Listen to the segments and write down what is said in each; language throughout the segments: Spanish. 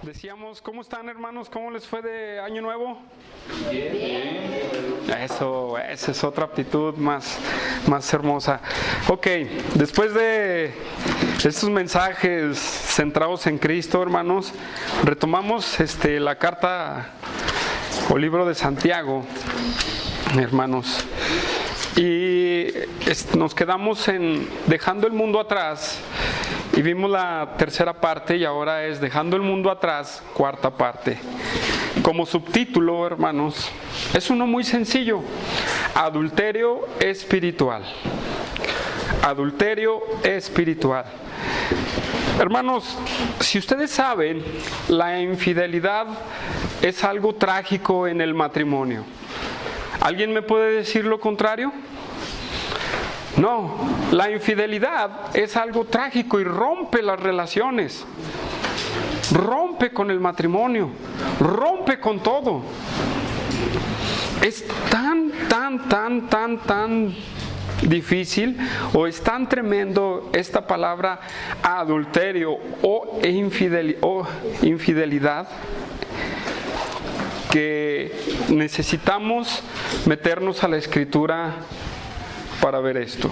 Decíamos, ¿cómo están, hermanos? ¿Cómo les fue de Año Nuevo? Bien. Esa es otra actitud más hermosa. Ok, después de estos mensajes centrados en Cristo, hermanos, retomamos la carta o libro de Santiago, hermanos. Y nos quedamos en dejando el mundo atrás. Y vimos la tercera parte y ahora es dejando el mundo atrás, cuarta parte. Como subtítulo, hermanos, es uno muy sencillo: adulterio espiritual. Adulterio espiritual. Hermanos, si ustedes saben, la infidelidad es algo trágico en el matrimonio. ¿Alguien me puede decir lo contrario? No, la infidelidad es algo trágico y rompe las relaciones, rompe con el matrimonio, rompe con todo. Es tan difícil, o es tan tremendo esta palabra adulterio o infidelidad, que necesitamos meternos a la Escritura para ver esto.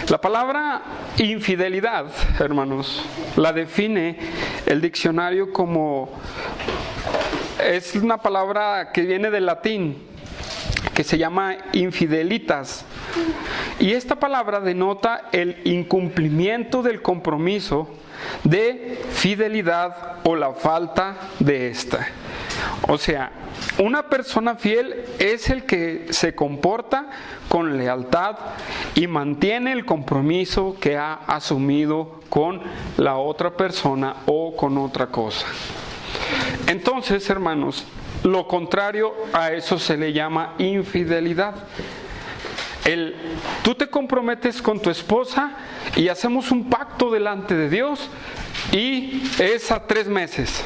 La palabra infidelidad, hermanos, la define el diccionario como, es una palabra que viene del latín, que se llama infidelitas, y esta palabra denota el incumplimiento del compromiso de fidelidad o la falta de esta. O sea, una persona fiel es el que se comporta con lealtad y mantiene el compromiso que ha asumido con la otra persona o con otra cosa. Entonces, hermanos, lo contrario a eso se le llama infidelidad. Tú te comprometes con tu esposa y hacemos un pacto delante de Dios y es a 3 meses.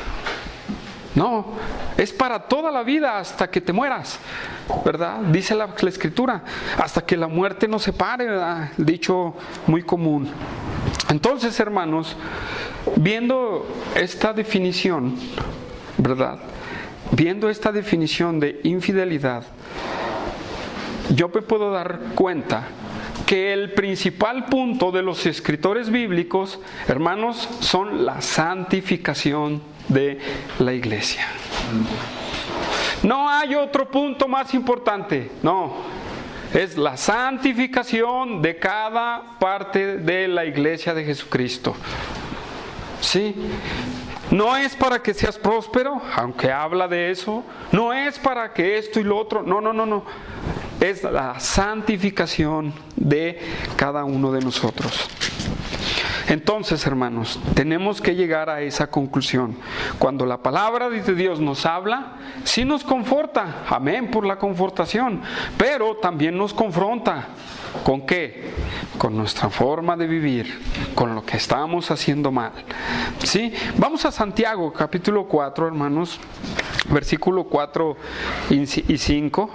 No, es para toda la vida hasta que te mueras, ¿verdad? Dice la Escritura, hasta que la muerte nos separe, ¿verdad? Dicho muy común. Entonces, hermanos, viendo esta definición, ¿verdad? Viendo esta definición de infidelidad, yo me puedo dar cuenta que el principal punto de los escritores bíblicos, hermanos, son la santificación de la iglesia. No hay otro punto más importante, no, es la santificación de cada parte de la iglesia de Jesucristo. ¿Sí? No es para que seas próspero, aunque habla de eso, no es para que esto y lo otro, no. Es la santificación de cada uno de nosotros. Entonces, hermanos, tenemos que llegar a esa conclusión. Cuando la palabra de Dios nos habla, sí nos conforta, amén por la confortación, pero también nos confronta. ¿Con qué? Con nuestra forma de vivir, con lo que estamos haciendo mal. ¿Sí? Vamos a Santiago, capítulo 4, hermanos, versículo 4 y 5.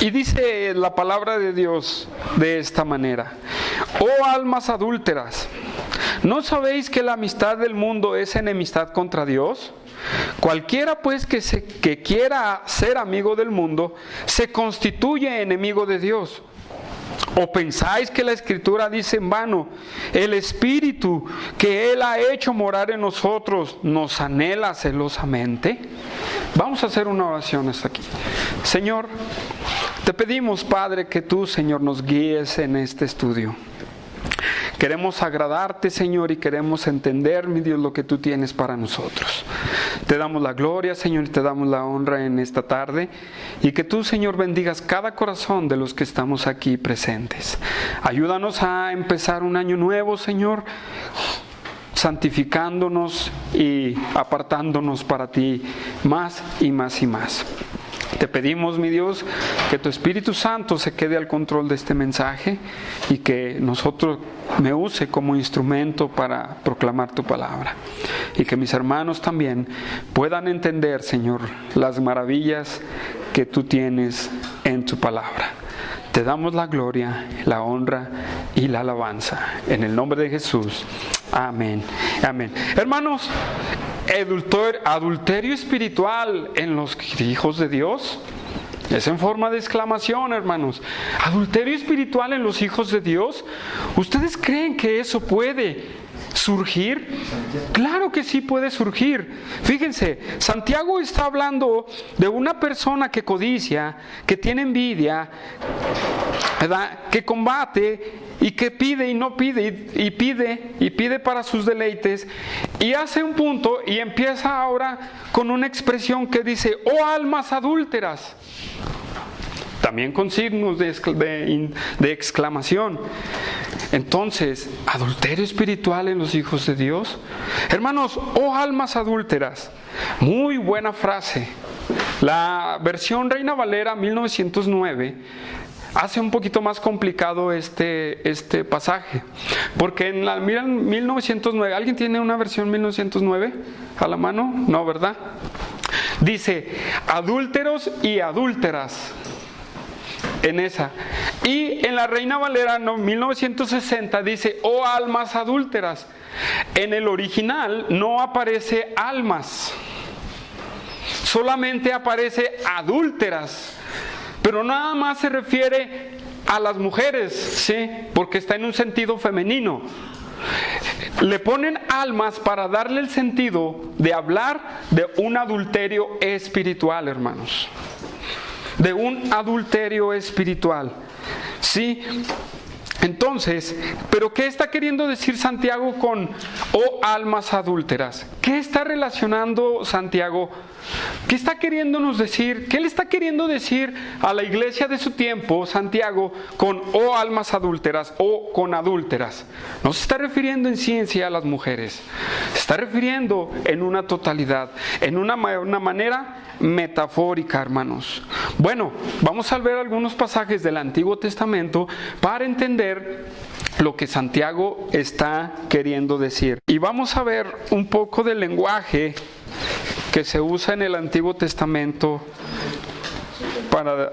Y dice la palabra de Dios de esta manera: oh almas adúlteras, ¿no sabéis que la amistad del mundo es enemistad contra Dios? Cualquiera pues que quiera ser amigo del mundo se constituye enemigo de Dios. ¿O pensáis que la Escritura dice en vano: el Espíritu que Él ha hecho morar en nosotros nos anhela celosamente? Vamos a hacer una oración hasta aquí. Señor, te pedimos, Padre, que tú, Señor, nos guíes en este estudio. Queremos agradarte, Señor, y queremos entender, mi Dios, lo que tú tienes para nosotros. Te damos la gloria, Señor, y te damos la honra en esta tarde. Y que tú, Señor, bendigas cada corazón de los que estamos aquí presentes. Ayúdanos a empezar un año nuevo, Señor, santificándonos y apartándonos para ti más y más y más. Te pedimos, mi Dios, que tu Espíritu Santo se quede al control de este mensaje y que nosotros me use como instrumento para proclamar tu palabra. Y que mis hermanos también puedan entender, Señor, las maravillas que tú tienes en tu palabra. Te damos la gloria, la honra y la alabanza. En el nombre de Jesús. Amén Amén. Hermanos, adulterio espiritual en los hijos de Dios. Es en forma de exclamación, hermanos. Adulterio espiritual en los hijos de Dios. ¿Ustedes creen que eso puede surgir? Claro que sí puede surgir. Fíjense, Santiago está hablando de una persona que codicia, que tiene envidia, ¿verdad?, que combate y que pide y no pide y pide para sus deleites, y hace un punto y empieza ahora con una expresión que dice: oh almas adúlteras, también con signos de exclamación. Entonces, adulterio espiritual en los hijos de Dios. Hermanos, oh almas adúlteras, muy buena frase. La versión Reina Valera 1909 hace un poquito más complicado este pasaje, porque en la 1909, ¿alguien tiene una versión 1909 a la mano? No, ¿verdad? Dice: adúlteros y adúlteras. En esa. Y en la Reina Valera 1960 dice: oh almas adúlteras. En el original no aparece almas, solamente aparece adúlteras, pero nada más se refiere a las mujeres, ¿sí?, porque está en un sentido femenino. Le ponen almas para darle el sentido de hablar de un adulterio espiritual, hermanos. De un adulterio espiritual. ¿Sí? Entonces, ¿pero qué está queriendo decir Santiago con oh almas adúlteras? ¿Qué está relacionando Santiago? ¿Qué está queriéndonos decir? ¿Qué le está queriendo decir a la iglesia de su tiempo, Santiago, con oh almas adúlteras o con adúlteras? No se está refiriendo en ciencia a las mujeres, se está refiriendo en una totalidad, en una manera metafórica, hermanos. Bueno, vamos a ver algunos pasajes del Antiguo Testamento para entender lo que Santiago está queriendo decir. Y vamos a ver un poco del lenguaje que se usa en el Antiguo Testamento para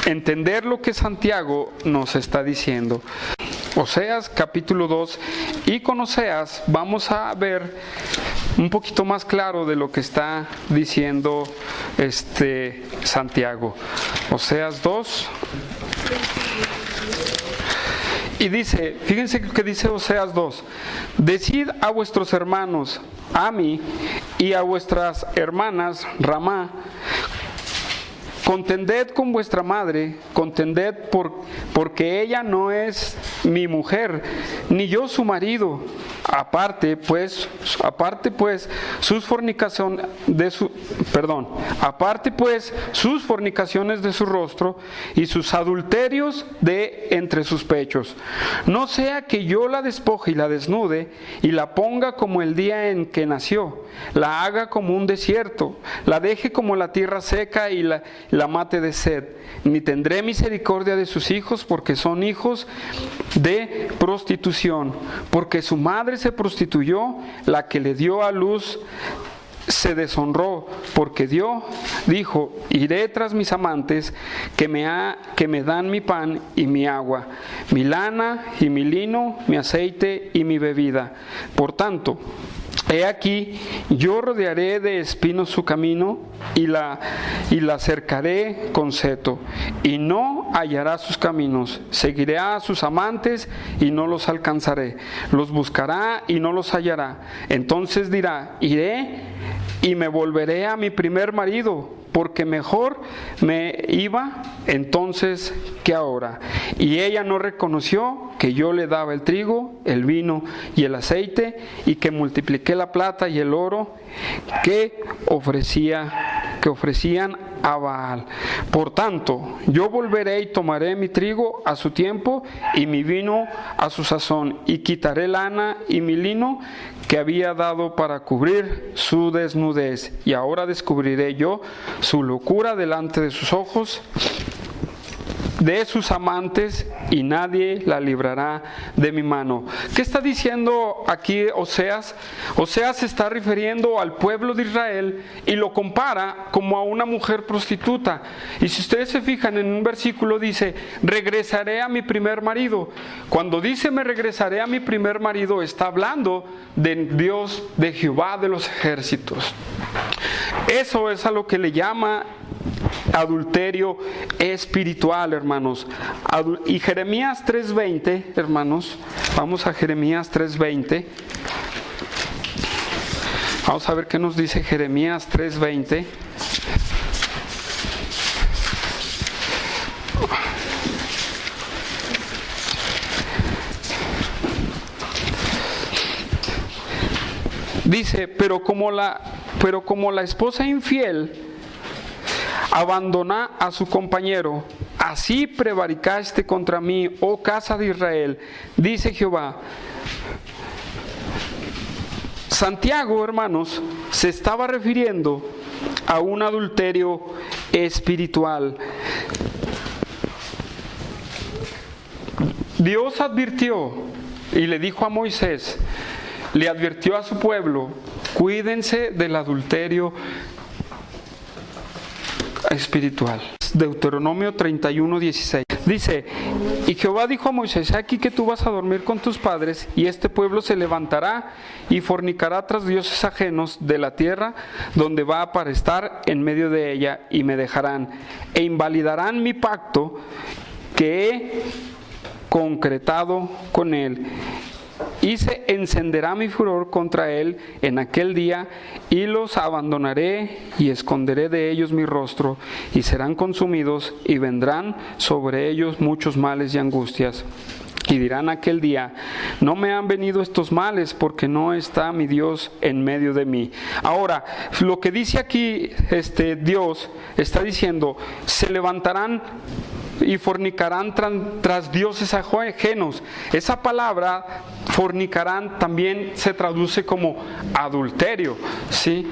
entender lo que Santiago nos está diciendo. Oseas capítulo 2, y con Oseas vamos a ver un poquito más claro de lo que está diciendo Santiago. Oseas 2. Y dice, fíjense que dice Oseas 2: decid a vuestros hermanos Ami y a vuestras hermanas Ramá, contended con vuestra madre, contended porque ella no es mi mujer, ni yo su marido. Aparte pues sus fornicaciones de su rostro y sus adulterios de entre sus pechos. No sea que yo la despoje y la desnude y la ponga como el día en que nació, la haga como un desierto, la deje como la tierra seca y la mate de sed. Ni tendré misericordia de sus hijos, porque son hijos de prostitución, porque su madre se prostituyó, la que le dio a luz se deshonró, porque dijo: iré tras mis amantes que me dan mi pan y mi agua, mi lana y mi lino, mi aceite y mi bebida. Por tanto, he aquí, yo rodearé de espinos su camino y la cercaré con seto, y no hallará sus caminos. Seguiré a sus amantes y no los alcanzaré. Los buscará y no los hallará. Entonces dirá: iré y me volveré a mi primer marido, porque mejor me iba entonces que ahora. Y ella no reconoció que yo le daba el trigo, el vino y el aceite, y que multipliqué la plata y el oro que ofrecían a Baal. Por tanto, yo volveré y tomaré mi trigo a su tiempo y mi vino a su sazón, y quitaré lana y mi lino que había dado para cubrir su desnudez, y ahora descubriré yo su locura delante de sus ojos. de sus amantes y nadie la librará de mi mano. ¿Qué está diciendo aquí Oseas? Oseas se está refiriendo al pueblo de Israel y lo compara como a una mujer prostituta. Y si ustedes se fijan en un versículo dice, regresaré a mi primer marido. Cuando dice me regresaré a mi primer marido, está hablando de Dios, de Jehová de los ejércitos. Eso es a lo que le llama adulterio espiritual, hermanos. Y Jeremías 3:20, hermanos, vamos a Jeremías 3:20. Vamos a ver qué nos dice Jeremías 3:20. Dice, pero como la esposa infiel abandona a su compañero, así prevaricaste contra mí, oh casa de Israel, dice Jehová. Santiago, hermanos, se estaba refiriendo a un adulterio espiritual. Dios advirtió y le dijo a Moisés, le advirtió a su pueblo, cuídense del adulterio espiritual. Deuteronomio 31:16 dice, y Jehová dijo a Moisés, aquí que tú vas a dormir con tus padres, y este pueblo se levantará y fornicará tras dioses ajenos de la tierra donde va para estar en medio de ella, y me dejarán, e invalidarán mi pacto que he concretado con él. Y se encenderá mi furor contra él en aquel día, y los abandonaré y esconderé de ellos mi rostro, y serán consumidos, y vendrán sobre ellos muchos males y angustias. Y dirán aquel día, no me han venido estos males porque no está mi Dios en medio de mí. Ahora, lo que dice aquí Dios está diciendo, se levantarán y fornicarán tras dioses ajenos. Esa palabra fornicarán también se traduce como adulterio, ¿sí?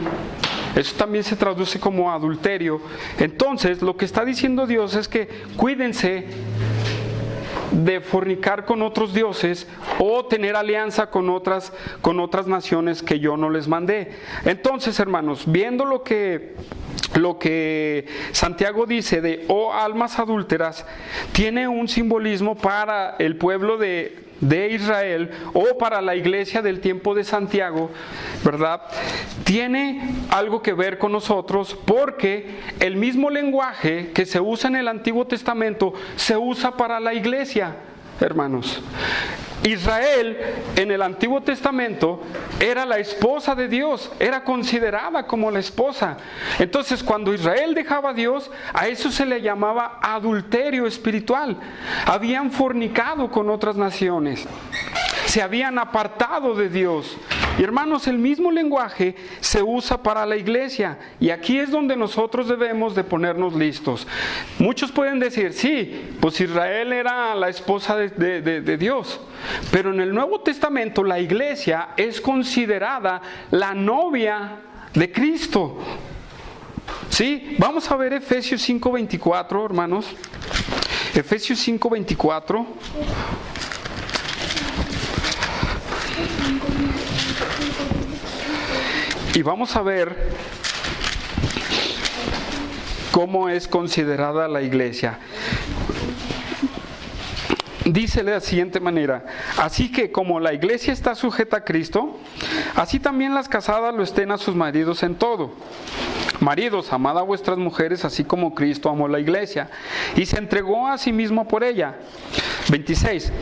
Eso también se traduce como adulterio. Entonces, lo que está diciendo Dios es que cuídense de fornicar con otros dioses o tener alianza con otras naciones que yo no les mandé. Entonces, hermanos, viendo lo que Santiago dice de almas adúlteras, tiene un simbolismo para el pueblo de Israel o para la iglesia del tiempo de Santiago, ¿verdad? Tiene algo que ver con nosotros, porque el mismo lenguaje que se usa en el Antiguo Testamento se usa para la iglesia, hermanos. Israel en el Antiguo Testamento era la esposa de Dios, era considerada como la esposa. Entonces, cuando Israel dejaba a Dios, a eso se le llamaba adulterio espiritual. Habían fornicado con otras naciones, se habían apartado de Dios. Y hermanos, el mismo lenguaje se usa para la iglesia, y aquí es donde nosotros debemos de ponernos listos. Muchos pueden decir, sí, pues Israel era la esposa de Dios, pero en el Nuevo Testamento la iglesia es considerada la novia de Cristo. ¿Sí? Vamos a ver Efesios 5:24, hermanos. Efesios 5:24. Y vamos a ver cómo es considerada la iglesia. Dice de la siguiente manera: así que como la iglesia está sujeta a Cristo, así también las casadas lo estén a sus maridos en todo. Maridos, amad a vuestras mujeres, así como Cristo amó la iglesia y se entregó a sí mismo por ella. 26.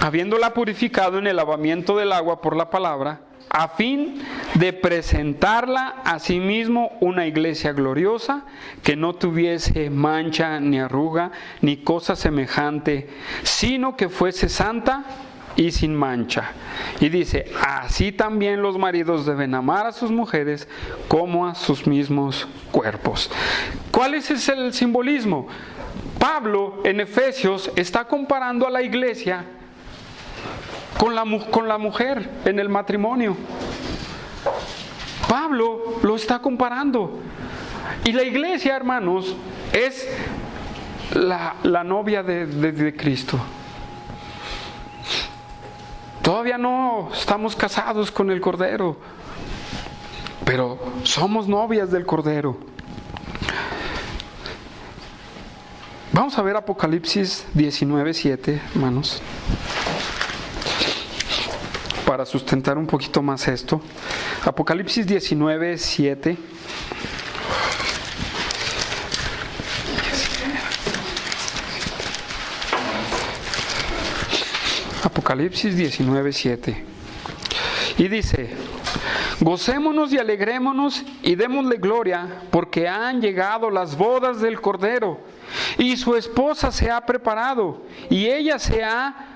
Habiéndola purificado en el lavamiento del agua por la palabra, a fin de presentarla a sí mismo una iglesia gloriosa, que no tuviese mancha ni arruga ni cosa semejante, sino que fuese santa y sin mancha. Y dice, así también los maridos deben amar a sus mujeres como a sus mismos cuerpos. ¿Cuál es el simbolismo? Pablo en Efesios está comparando a la iglesia con la mujer en el matrimonio. Pablo lo está comparando. Y la iglesia, hermanos, es la novia de Cristo. Todavía no estamos casados con el Cordero, pero somos novias del Cordero. Vamos a ver Apocalipsis 19:7, hermanos, para sustentar un poquito más esto. Apocalipsis 19:7. Apocalipsis 19:7. Y dice: gocémonos y alegrémonos y démosle gloria, porque han llegado las bodas del Cordero, y su esposa se ha preparado, y ella se ha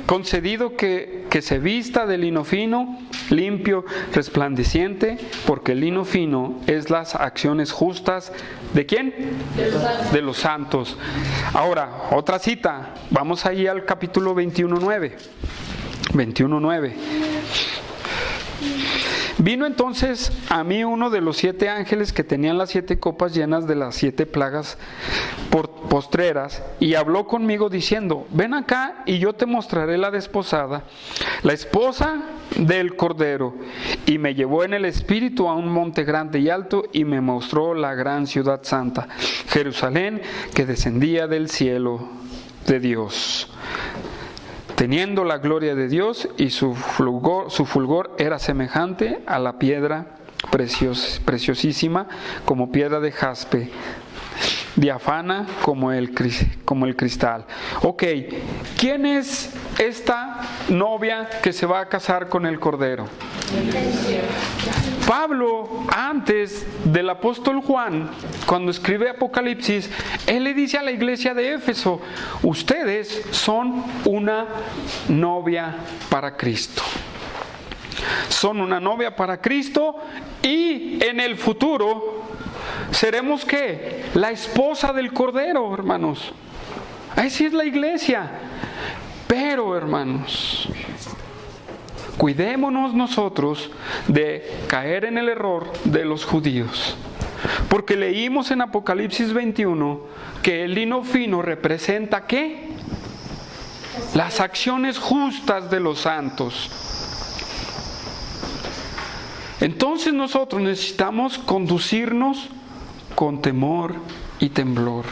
concedido que se vista de lino fino, limpio, resplandeciente, porque el lino fino es las acciones justas ¿de quién? De los santos. Ahora, otra cita, vamos ahí al capítulo 21:9. 21:9. Vino entonces a mí uno de los 7 ángeles que tenían las 7 copas llenas de las 7 plagas postreras, y habló conmigo diciendo: ven acá y yo te mostraré la desposada, la esposa del Cordero. Y me llevó en el espíritu a un monte grande y alto, y me mostró la gran ciudad santa, Jerusalén, que descendía del cielo de Dios, teniendo la gloria de Dios, y su fulgor era semejante a la piedra preciosísima, como piedra de jaspe, diáfana como el cristal. Ok, ¿quién es esta novia que se va a casar con el Cordero? Pablo, antes del apóstol Juan, cuando escribe Apocalipsis, él le dice a la iglesia de Éfeso: ustedes son una novia para Cristo. Son una novia para Cristo, y en el futuro seremos ¿qué? La esposa del Cordero, hermanos. Así es la iglesia. Pero, hermanos, cuidémonos nosotros de caer en el error de los judíos, porque leímos en Apocalipsis 21 que el lino fino representa ¿qué? Las acciones justas de los santos. Entonces nosotros necesitamos conducirnos con temor y temblor.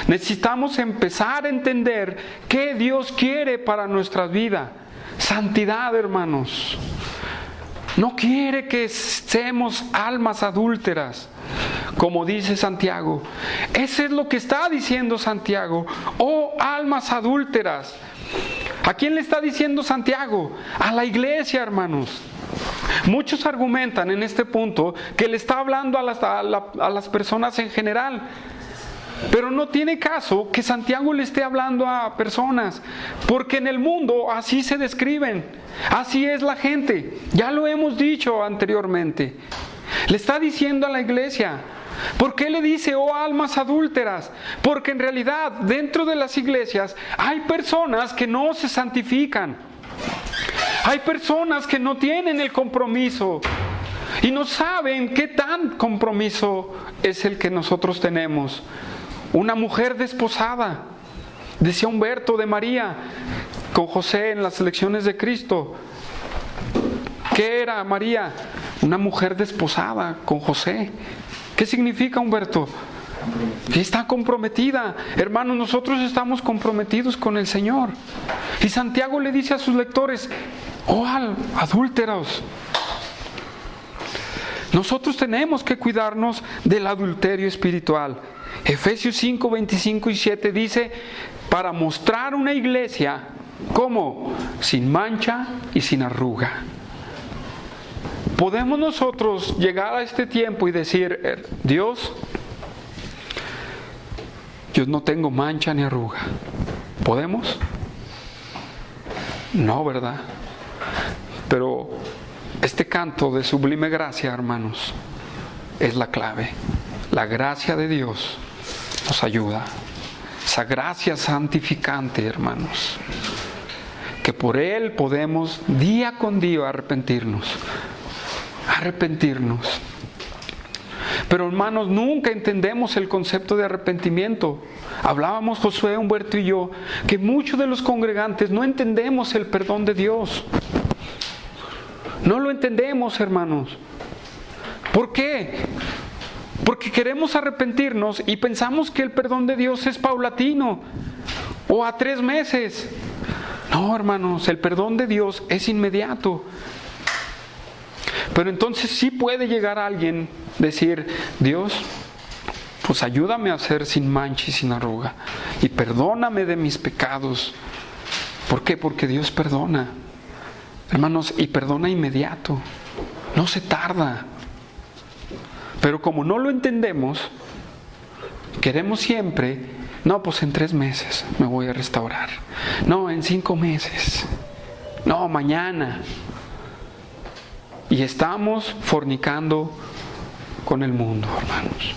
Necesitamos empezar a entender qué Dios quiere para nuestra vida. Santidad, hermanos. No quiere que seamos almas adúlteras, como dice Santiago. Eso es lo que está diciendo Santiago. Oh, almas adúlteras. ¿A quién le está diciendo Santiago? A la iglesia, hermanos. Muchos argumentan en este punto que le está hablando a las personas en general, pero no tiene caso que Santiago le esté hablando a personas, porque en el mundo así se describen, así es la gente. Ya lo hemos dicho anteriormente. Le está diciendo a la iglesia. ¿Por qué le dice oh almas adúlteras? Porque en realidad dentro de las iglesias hay personas que no se santifican. Hay personas que no tienen el compromiso y no saben qué tan compromiso es el que nosotros tenemos. Una mujer desposada, decía Humberto de María con José en las lecciones de Cristo. ¿Qué era María? Una mujer desposada con José. ¿Qué significa, Humberto? Que está comprometida. Hermanos, nosotros estamos comprometidos con el Señor. Y Santiago le dice a sus lectores: oh, adúlteros. Nosotros tenemos que cuidarnos del adulterio espiritual. Efesios 5, 25 y 7 dice: para mostrar una iglesia, ¿cómo? Sin mancha y sin arruga. ¿Podemos nosotros llegar a este tiempo y decir: Dios, yo no tengo mancha ni arruga? ¿Podemos? No, ¿verdad? Pero este canto de sublime gracia, hermanos, es la clave. La gracia de Dios nos ayuda. Esa gracia santificante, hermanos, que por Él podemos día con día arrepentirnos. Pero hermanos, nunca entendemos el concepto de arrepentimiento. Hablábamos Josué, Humberto y yo, que muchos de los congregantes no entendemos el perdón de Dios. No lo entendemos, hermanos. ¿Por qué? Porque queremos arrepentirnos y pensamos que el perdón de Dios es paulatino o a 3 meses. No, hermanos, el perdón de Dios es inmediato. Pero entonces sí puede llegar alguien decir: Dios, pues ayúdame a ser sin mancha y sin arruga, y perdóname de mis pecados. ¿Por qué? Porque Dios perdona, hermanos, y perdona inmediato, no se tarda. Pero como no lo entendemos, queremos siempre: no, pues en 3 meses me voy a restaurar, no, en 5 meses, no, mañana. Y estamos fornicando con el mundo, hermanos.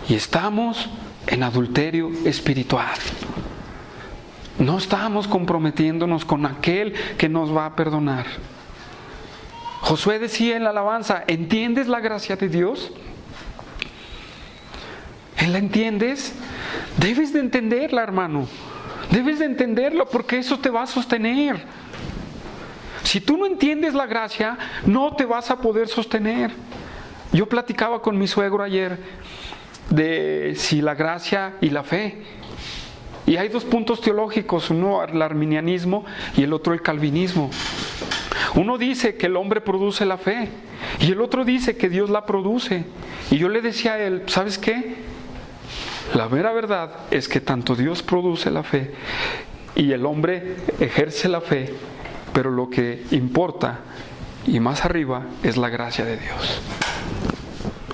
Y estamos en adulterio espiritual. No estamos comprometiéndonos con aquel que nos va a perdonar. Josué decía en la alabanza: ¿entiendes la gracia de Dios? ¿La entiendes? Debes de entenderla, hermano. Debes de entenderlo, porque eso te va a sostener. Si tú no entiendes la gracia, no te vas a poder sostener. Yo platicaba con mi suegro ayer de si la gracia y la fe. Y hay 2 puntos teológicos, uno el arminianismo y el otro el calvinismo. Uno dice que el hombre produce la fe y el otro dice que Dios la produce. Y yo le decía a él: ¿sabes qué? La mera verdad es que tanto Dios produce la fe y el hombre ejerce la fe, pero lo que importa y más arriba es la gracia de Dios.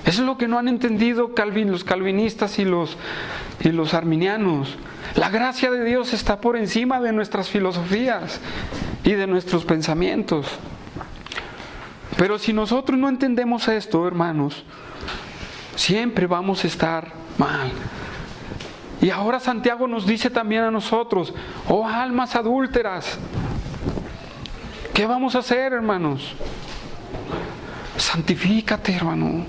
Eso es lo que no han entendido los calvinistas y los arminianos. La gracia de Dios está por encima de nuestras filosofías y de nuestros pensamientos. Pero si nosotros no entendemos esto, hermanos, siempre vamos a estar mal. Y ahora Santiago nos dice también a nosotros: oh almas adúlteras, ¿qué vamos a hacer, hermanos? Santifícate, hermano.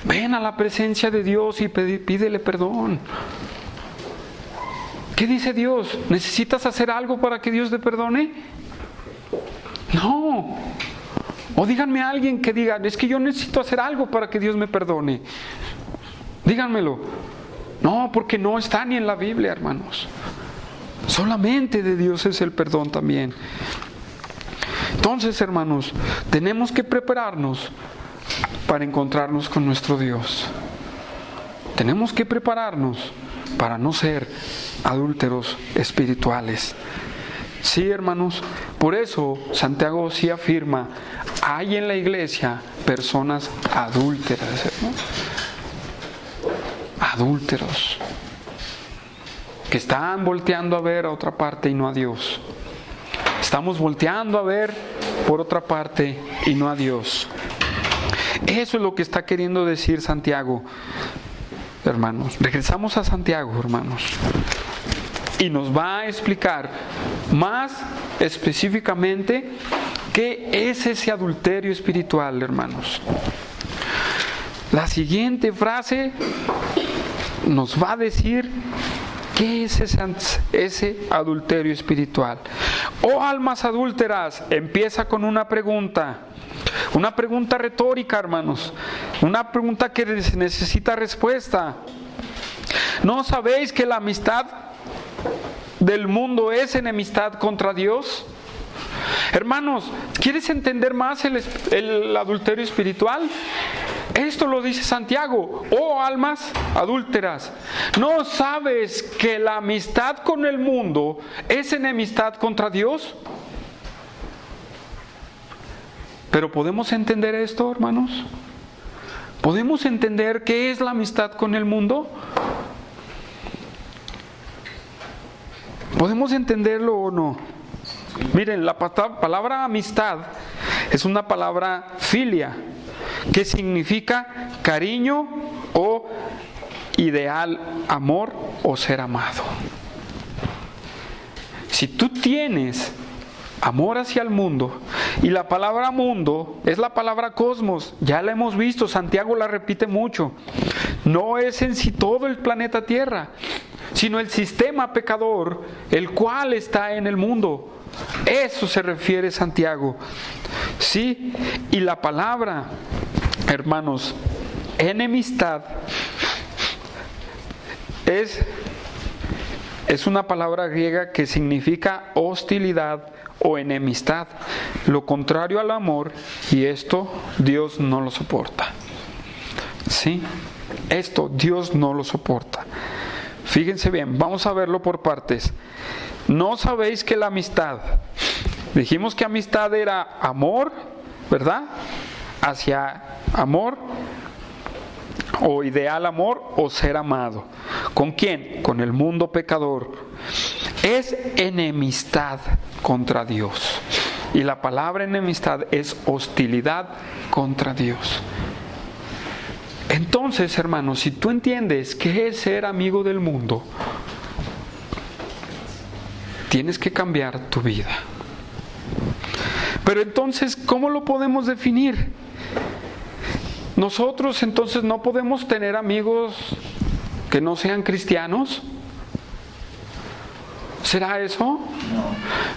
Ven a la presencia de Dios y pídele perdón. ¿Qué dice Dios? ¿Necesitas hacer algo para que Dios te perdone? No. O díganme a alguien que diga: es que yo necesito hacer algo para que Dios me perdone. Díganmelo. No, porque no está ni en la Biblia, hermanos. Solamente de Dios es el perdón también. Entonces, hermanos, tenemos que prepararnos para encontrarnos con nuestro Dios. Tenemos que prepararnos para no ser adúlteros espirituales. Sí, hermanos, por eso Santiago sí afirma: hay en la iglesia personas adúlteras, hermanos. Adúlteros que están volteando a ver a otra parte y no a Dios. Estamos volteando a ver por otra parte y no a Dios. Eso es lo que está queriendo decir Santiago, hermanos. Regresamos a Santiago, hermanos, y nos va a explicar más específicamente qué es ese adulterio espiritual, hermanos. La siguiente frase nos va a decir qué es ese adulterio espiritual. Oh almas adúlteras, empieza con una pregunta retórica, hermanos, una pregunta que necesita respuesta. ¿No sabéis que la amistad del mundo es enemistad contra Dios? Hermanos, ¿quieres entender más el adulterio espiritual? Esto lo dice Santiago: oh almas adúlteras, ¿no sabes que la amistad con el mundo es enemistad contra Dios? Pero ¿podemos entender esto, hermanos? ¿Podemos entender qué es la amistad con el mundo? ¿Podemos entenderlo o no? Miren, la palabra amistad es una palabra filia, que significa cariño o ideal, amor o ser amado. Si tú tienes amor hacia el mundo Y la palabra mundo es la palabra cosmos. Ya la hemos visto, Santiago la repite mucho. No es en sí todo el planeta Tierra, sino el sistema pecador, el cual está en el mundo. Eso se refiere Santiago. Sí, y la palabra, hermanos, enemistad es una palabra griega que significa hostilidad o enemistad, lo contrario al amor, y esto Dios no lo soporta. ¿Sí? Esto Dios no lo soporta. Fíjense bien, vamos a verlo por partes. ¿No sabéis que la amistad? Dijimos que amistad era amor, ¿verdad? Hacia amor, o ideal amor, o ser amado. ¿Con quién? Con el mundo pecador. Es enemistad contra Dios. Y la palabra enemistad es hostilidad contra Dios. Entonces, hermanos, si tú entiendes qué es ser amigo del mundo, tienes que cambiar tu vida. Pero entonces, ¿cómo lo podemos definir? Nosotros entonces no podemos tener amigos que no sean cristianos. ¿Será eso?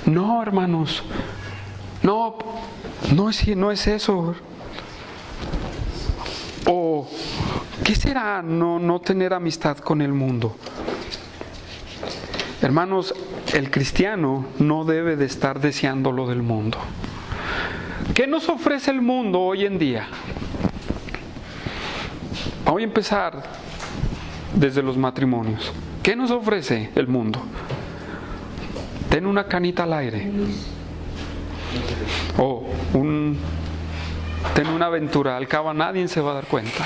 No, hermanos. No es eso. ¿O qué será no tener amistad con el mundo? Hermanos, el cristiano no debe de estar deseando lo del mundo. ¿Qué nos ofrece el mundo hoy en día? Voy a empezar desde los matrimonios. ¿Qué nos ofrece el mundo? Ten una canita al aire. O ten una aventura. Al cabo nadie se va a dar cuenta.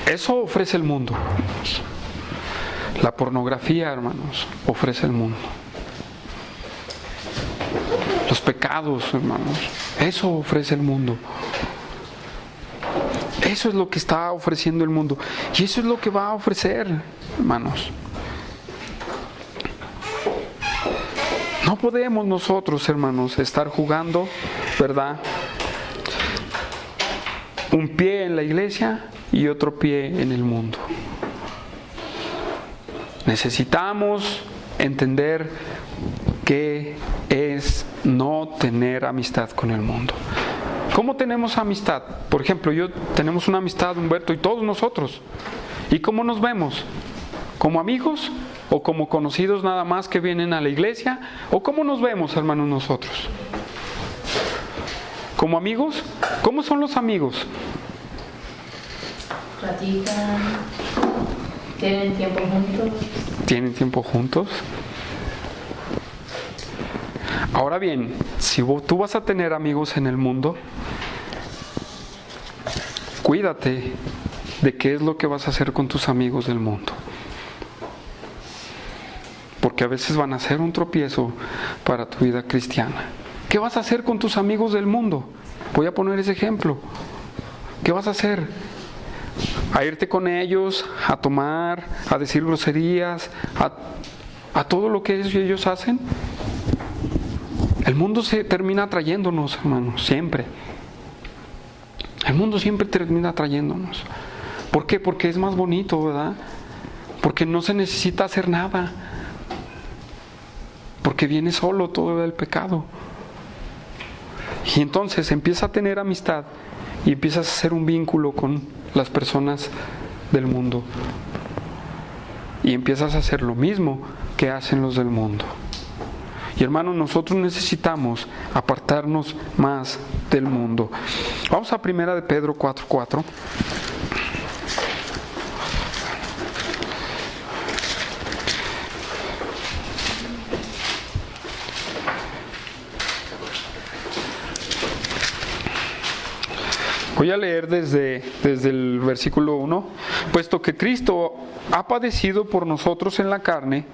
Eso ofrece el mundo. La pornografía, hermanos, ofrece el mundo. Los pecados, hermanos, eso ofrece el mundo. Eso es lo que está ofreciendo el mundo. Y eso es lo que va a ofrecer, hermanos. No podemos nosotros, hermanos, estar jugando, ¿verdad? Un pie en la iglesia y otro pie en el mundo. Necesitamos entender qué es no tener amistad con el mundo. ¿Cómo tenemos amistad? Por ejemplo, tenemos una amistad, Humberto, y todos nosotros. ¿Y cómo nos vemos? ¿Como amigos? ¿O como conocidos nada más que vienen a la iglesia? ¿O cómo nos vemos, hermanos, nosotros? ¿Como amigos? ¿Cómo son los amigos? Platican, tienen tiempo juntos. ¿Tienen tiempo juntos? Ahora bien, si tú vas a tener amigos en el mundo, cuídate de qué es lo que vas a hacer con tus amigos del mundo. Porque a veces van a ser un tropiezo para tu vida cristiana. ¿Qué vas a hacer con tus amigos del mundo? Voy a poner ese ejemplo. ¿Qué vas a hacer? A irte con ellos, a tomar, a decir groserías, a todo lo que ellos hacen. El mundo se termina atrayéndonos, hermanos, siempre. El mundo siempre termina atrayéndonos. ¿Por qué? Porque es más bonito, ¿verdad? Porque no se necesita hacer nada. Porque viene solo todo el pecado. Y entonces empieza a tener amistad y empiezas a hacer un vínculo con las personas del mundo. Y empiezas a hacer lo mismo que hacen los del mundo. Y hermanos, nosotros necesitamos apartarnos más del mundo. Vamos a 1 de Pedro 4:4. Voy a leer desde el versículo 1. Puesto que Cristo ha padecido por nosotros en la carne,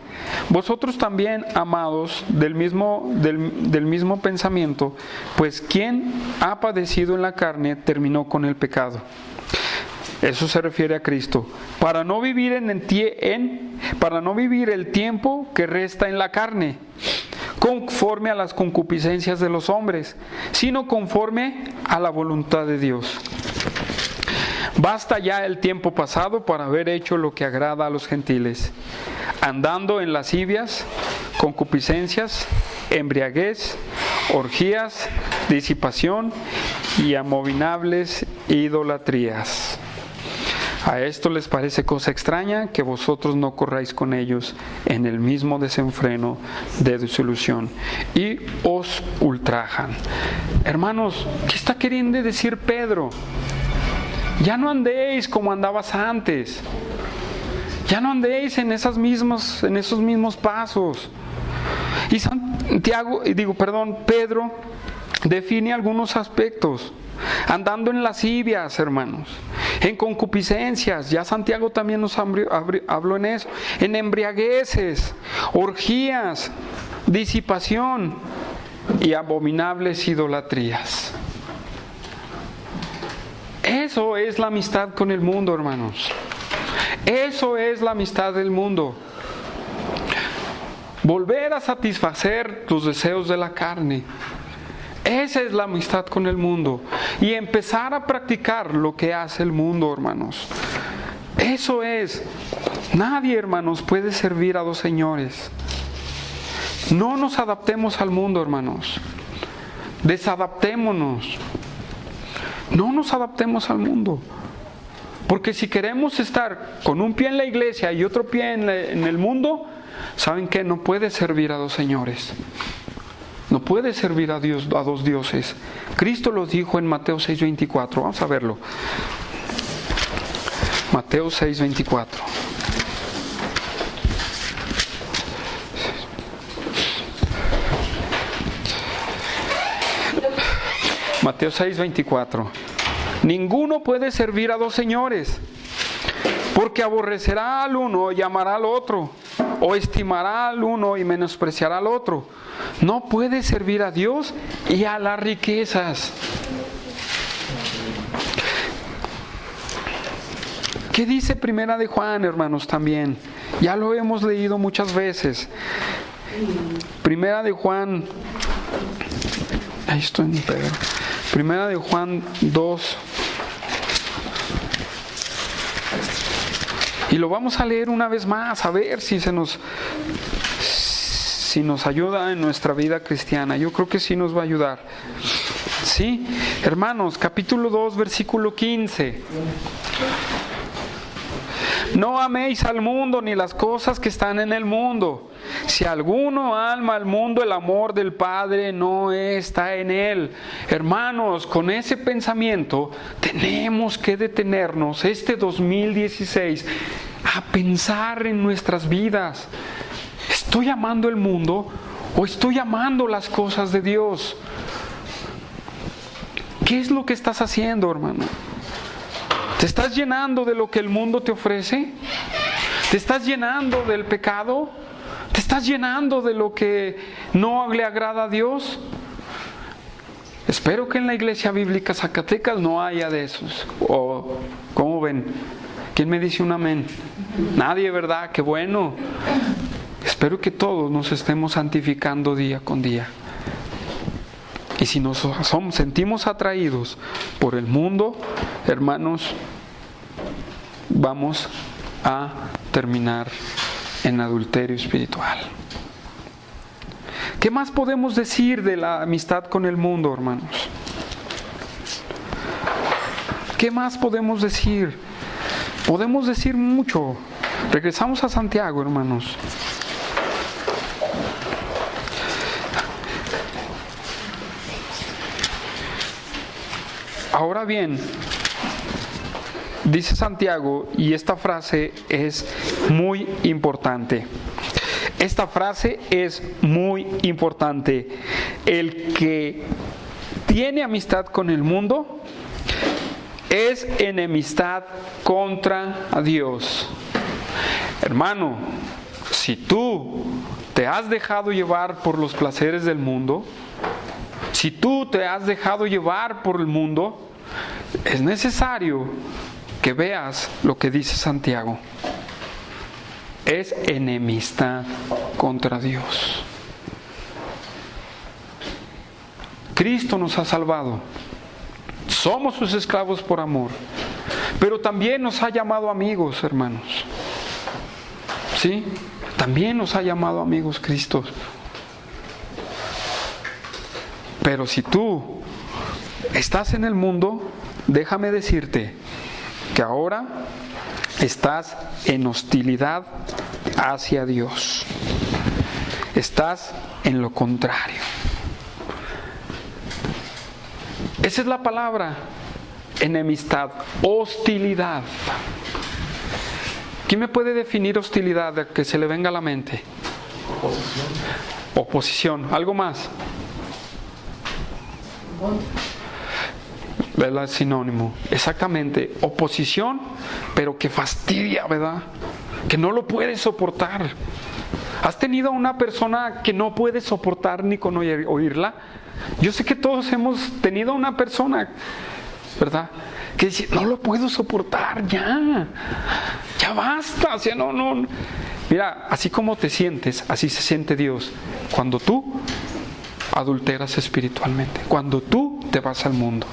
vosotros también, amados, del mismo pensamiento, pues quien ha padecido en la carne terminó con el pecado. Eso se refiere a Cristo. Para no vivir el tiempo que resta en la carne, conforme a las concupiscencias de los hombres, sino conforme a la voluntad de Dios. Basta ya el tiempo pasado para haber hecho lo que agrada a los gentiles, andando en lascivias, concupiscencias, embriaguez, orgías, disipación y abominables idolatrías. A esto les parece cosa extraña que vosotros no corráis con ellos en el mismo desenfreno de disolución y os ultrajan. Hermanos, ¿qué está queriendo decir Pedro? Ya no andéis como andabas antes. Ya no andéis en esos mismos pasos. Y Pedro define algunos aspectos. Andando en lascivias, hermanos, en concupiscencias, ya Santiago también nos habló en eso, en embriagueces, orgías, disipación y abominables idolatrías. Eso es la amistad con el mundo, hermanos. Eso es la amistad del mundo. Volver a satisfacer tus deseos de la carne. Esa es la amistad con el mundo. Y empezar a practicar lo que hace el mundo, hermanos. Eso es. Nadie, hermanos, puede servir a dos señores. No nos adaptemos al mundo, hermanos. Desadaptémonos. No nos adaptemos al mundo. Porque si queremos estar con un pie en la iglesia y otro pie en el mundo, ¿saben qué? No puede servir a dos señores. No puede servir a dos dioses. Cristo los dijo en Mateo 6:24. Vamos a verlo. Mateo 6:24. Mateo 6:24. Ninguno puede servir a dos señores, porque aborrecerá al uno y amará al otro, o estimará al uno y menospreciará al otro. No puede servir a Dios y a las riquezas. ¿Qué dice Primera de Juan, hermanos, también? Ya lo hemos leído muchas veces. Primera de Juan, ahí estoy en Pedro. Primera de Juan 2. Y lo vamos a leer una vez más, a ver si nos ayuda en nuestra vida cristiana. Yo creo que sí nos va a ayudar. Sí, hermanos, capítulo 2, versículo 15. No améis al mundo ni las cosas que están en el mundo. Si alguno ama al mundo, el amor del Padre no está en él. Hermanos, con ese pensamiento tenemos que detenernos este 2016 a pensar en nuestras vidas. ¿Estoy amando el mundo o estoy amando las cosas de Dios? ¿Qué es lo que estás haciendo, hermano? ¿Te estás llenando de lo que el mundo te ofrece? ¿Te estás llenando del pecado? ¿Te estás llenando de lo que no le agrada a Dios? Espero que en la Iglesia Bíblica Zacatecas no haya de esos. ¿O cómo ven? ¿Quién me dice un amén? Nadie, ¿verdad? Qué bueno. Espero que todos nos estemos santificando día con día. Y si nos sentimos atraídos por el mundo, hermanos, vamos a terminar en adulterio espiritual. ¿Qué más podemos decir de la amistad con el mundo, hermanos? ¿Qué más podemos decir? Podemos decir mucho. Regresamos a Santiago, hermanos. Ahora bien, dice Santiago, y esta frase es muy importante. Esta frase es muy importante. El que tiene amistad con el mundo es enemistad contra Dios. Hermano, si tú te has dejado llevar por los placeres del mundo, si tú te has dejado llevar por el mundo, es necesario que veas lo que dice Santiago. Es enemistad contra Dios. Cristo nos ha salvado. Somos sus esclavos por amor. Pero también nos ha llamado amigos, hermanos. ¿Sí? También nos ha llamado amigos Cristo. Pero si tú estás en el mundo, déjame decirte que ahora estás en hostilidad hacia Dios. Estás en lo contrario. Esa es la palabra, enemistad, hostilidad. ¿Quién me puede definir hostilidad que se le venga a la mente? Oposición. ¿Algo más? ¿Verdad? Sinónimo. Exactamente. Oposición, pero que fastidia, ¿verdad? Que no lo puedes soportar. ¿Has tenido a una persona que no puedes soportar ni con oírla? Yo sé que todos hemos tenido a una persona, ¿verdad?, que dice, no lo puedo soportar, ya basta, o sea, no. Mira, así como te sientes, así se siente Dios cuando tú adulteras espiritualmente, cuando tú te vas al mundo.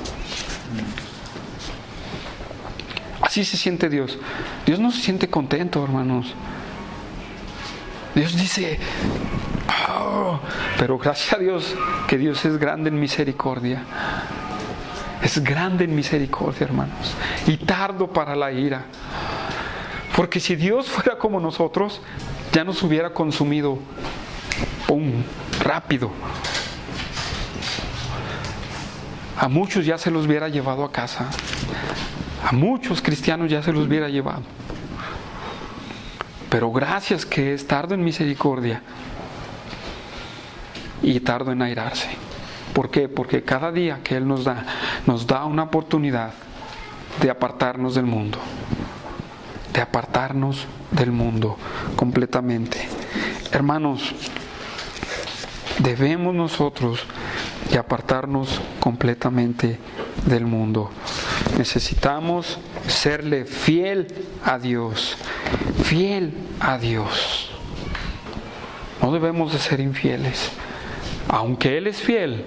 Así se siente Dios. Dios no se siente contento, hermanos. Dios dice, oh, pero gracias a Dios que Dios es grande en misericordia. Es grande en misericordia, hermanos, y tardo para la ira. Porque si Dios fuera como nosotros, ya nos hubiera consumido, ¡pum!, rápido. A muchos ya se los hubiera llevado a casa. A muchos cristianos ya se los hubiera llevado. Pero gracias que es tardo en misericordia y tardo en airarse. ¿Por qué? Porque cada día que Él nos da una oportunidad de apartarnos del mundo. De apartarnos del mundo completamente. Hermanos, debemos nosotros de apartarnos completamente del mundo. Necesitamos serle fiel a Dios. Fiel a Dios. No debemos de ser infieles. Aunque Él es fiel,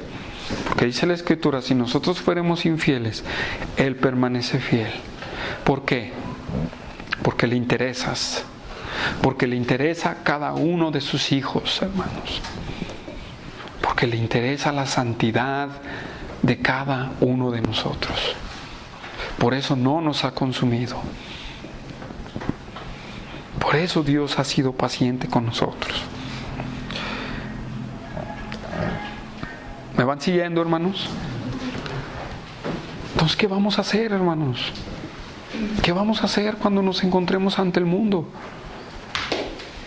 porque dice la Escritura, si nosotros fuéramos infieles, Él permanece fiel. ¿Por qué? Porque le interesas. Porque le interesa a cada uno de sus hijos, hermanos. Porque le interesa la santidad de cada uno de nosotros. Por eso no nos ha consumido. Por eso Dios ha sido paciente con nosotros. ¿Me van siguiendo, hermanos? Entonces, ¿qué vamos a hacer, hermanos? ¿Qué vamos a hacer cuando nos encontremos ante el mundo?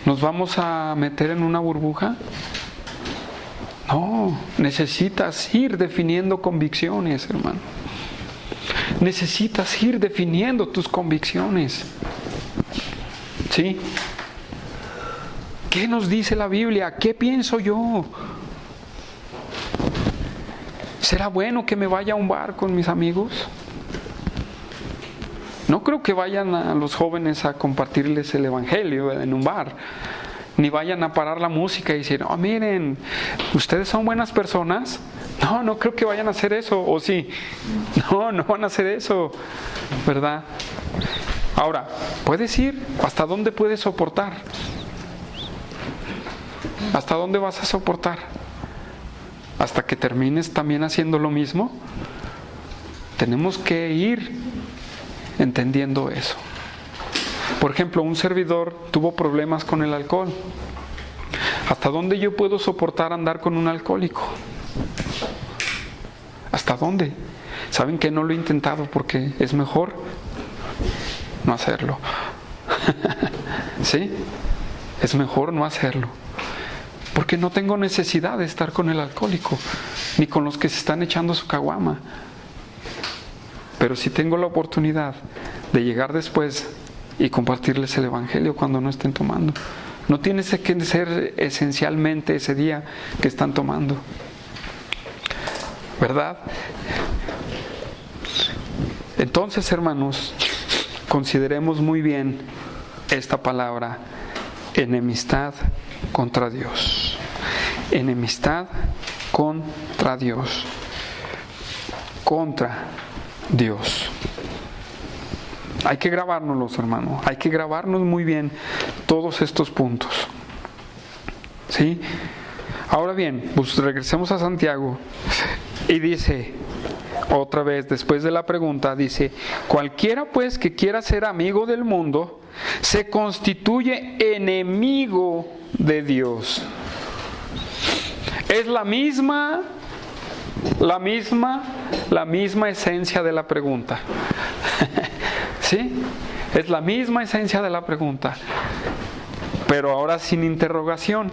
¿Nos vamos a meter en una burbuja? No, necesitas ir definiendo convicciones, hermano. Necesitas ir definiendo tus convicciones. ¿Sí? ¿Qué nos dice la Biblia? ¿Qué pienso yo? ¿Será bueno que me vaya a un bar con mis amigos? No creo que vayan a los jóvenes a compartirles el evangelio en un bar, ni vayan a parar la música y decir, oh, miren, ustedes son buenas personas. No creo que vayan a hacer eso, ¿o sí? No van a hacer eso, ¿verdad? Ahora, ¿puedes ir? ¿Hasta dónde puedes soportar? ¿Hasta dónde vas a soportar? ¿Hasta que termines también haciendo lo mismo? Tenemos que ir entendiendo eso. Por ejemplo, un servidor tuvo problemas con el alcohol. ¿Hasta dónde yo puedo soportar andar con un alcohólico? ¿Hasta dónde? ¿Saben que no lo he intentado porque es mejor no hacerlo? ¿Sí? Es mejor no hacerlo. Porque no tengo necesidad de estar con el alcohólico, ni con los que se están echando su caguama. Pero sí tengo la oportunidad de llegar después y compartirles el evangelio cuando no estén tomando. No tiene que ser esencialmente ese día que están tomando, ¿verdad? Entonces, hermanos, consideremos muy bien esta palabra, enemistad contra Dios. Enemistad contra Dios. contra Dios. Hay que grabárnoslos, hermano. Hay que grabarnos muy bien todos estos puntos. ¿Sí? Ahora bien, pues regresemos a Santiago. Y dice, otra vez, después de la pregunta, dice: cualquiera pues que quiera ser amigo del mundo, se constituye enemigo de Dios. Es la misma esencia de la pregunta. ¿Sí? Es la misma esencia de la pregunta, pero ahora sin interrogación.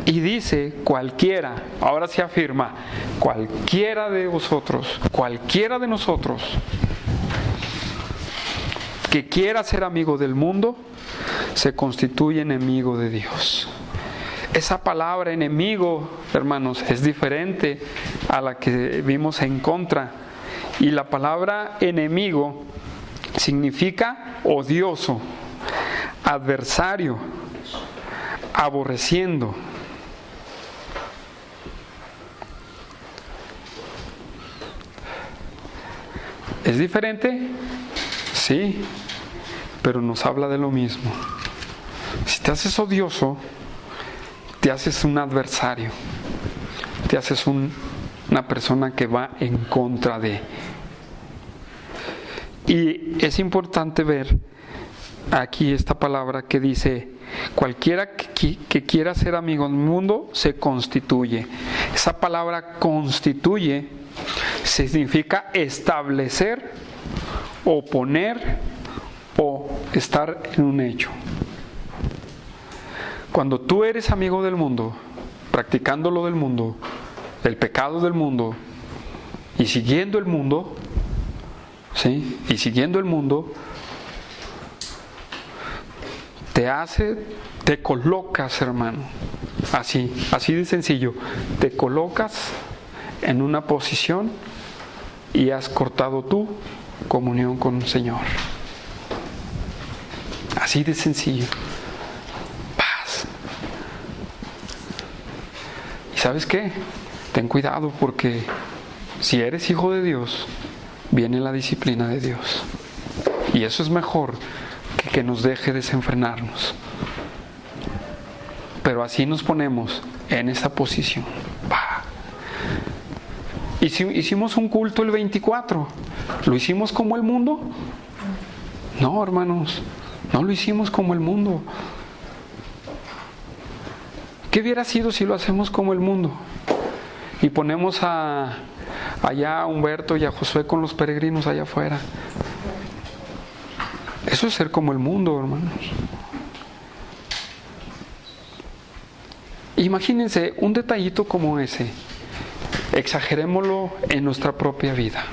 Y dice cualquiera, ahora se afirma, cualquiera de vosotros, cualquiera de nosotros que quiera ser amigo del mundo, se constituye enemigo de Dios. Esa palabra enemigo, hermanos, es diferente a la que vimos en contra. Y la palabra enemigo significa odioso, adversario, aborreciendo. ¿Es diferente? Sí, pero nos habla de lo mismo. Si te haces odioso, te haces un adversario, te haces una persona que va en contra de. Y es importante ver aquí esta palabra que dice: cualquiera que quiera ser amigo del mundo se constituye. Esa palabra constituye significa establecer, oponer o estar en un hecho. Cuando tú eres amigo del mundo, practicando lo del mundo, el pecado del mundo, y siguiendo el mundo, ¿sí? Y siguiendo el mundo, te colocas, hermano, así de sencillo, te colocas en una posición y has cortado tu comunión con el Señor. Así de sencillo. Paz. ¿Y sabes qué? Ten cuidado, porque si eres hijo de Dios, viene la disciplina de Dios. Y eso es mejor que nos deje desenfrenarnos. Pero así nos ponemos en esa posición. Hicimos un culto el 24. ¿Lo hicimos como el mundo? No, hermanos, no lo hicimos como el mundo. ¿Qué hubiera sido si lo hacemos como el mundo? Y ponemos allá a Humberto y a Josué con los peregrinos allá afuera. Eso es ser como el mundo, hermanos. Imagínense un detallito como ese. Exagerémoslo en nuestra propia vida.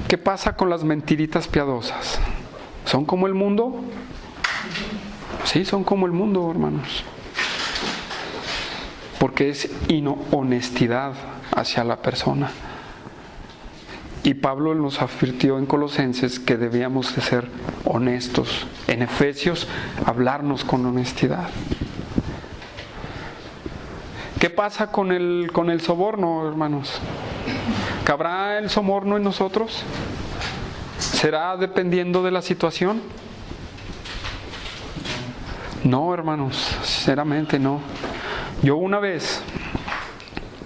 ¿Qué pasa con las mentiritas piadosas? ¿Son como el mundo? Sí, son como el mundo, hermanos. Porque es honestidad hacia la persona. Y Pablo nos advirtió en Colosenses que debíamos de ser honestos. En Efesios, hablarnos con honestidad. ¿Qué pasa con el soborno, hermanos? ¿Cabrá el soborno en nosotros? ¿Será dependiendo de la situación? No, hermanos, sinceramente no. Yo una vez,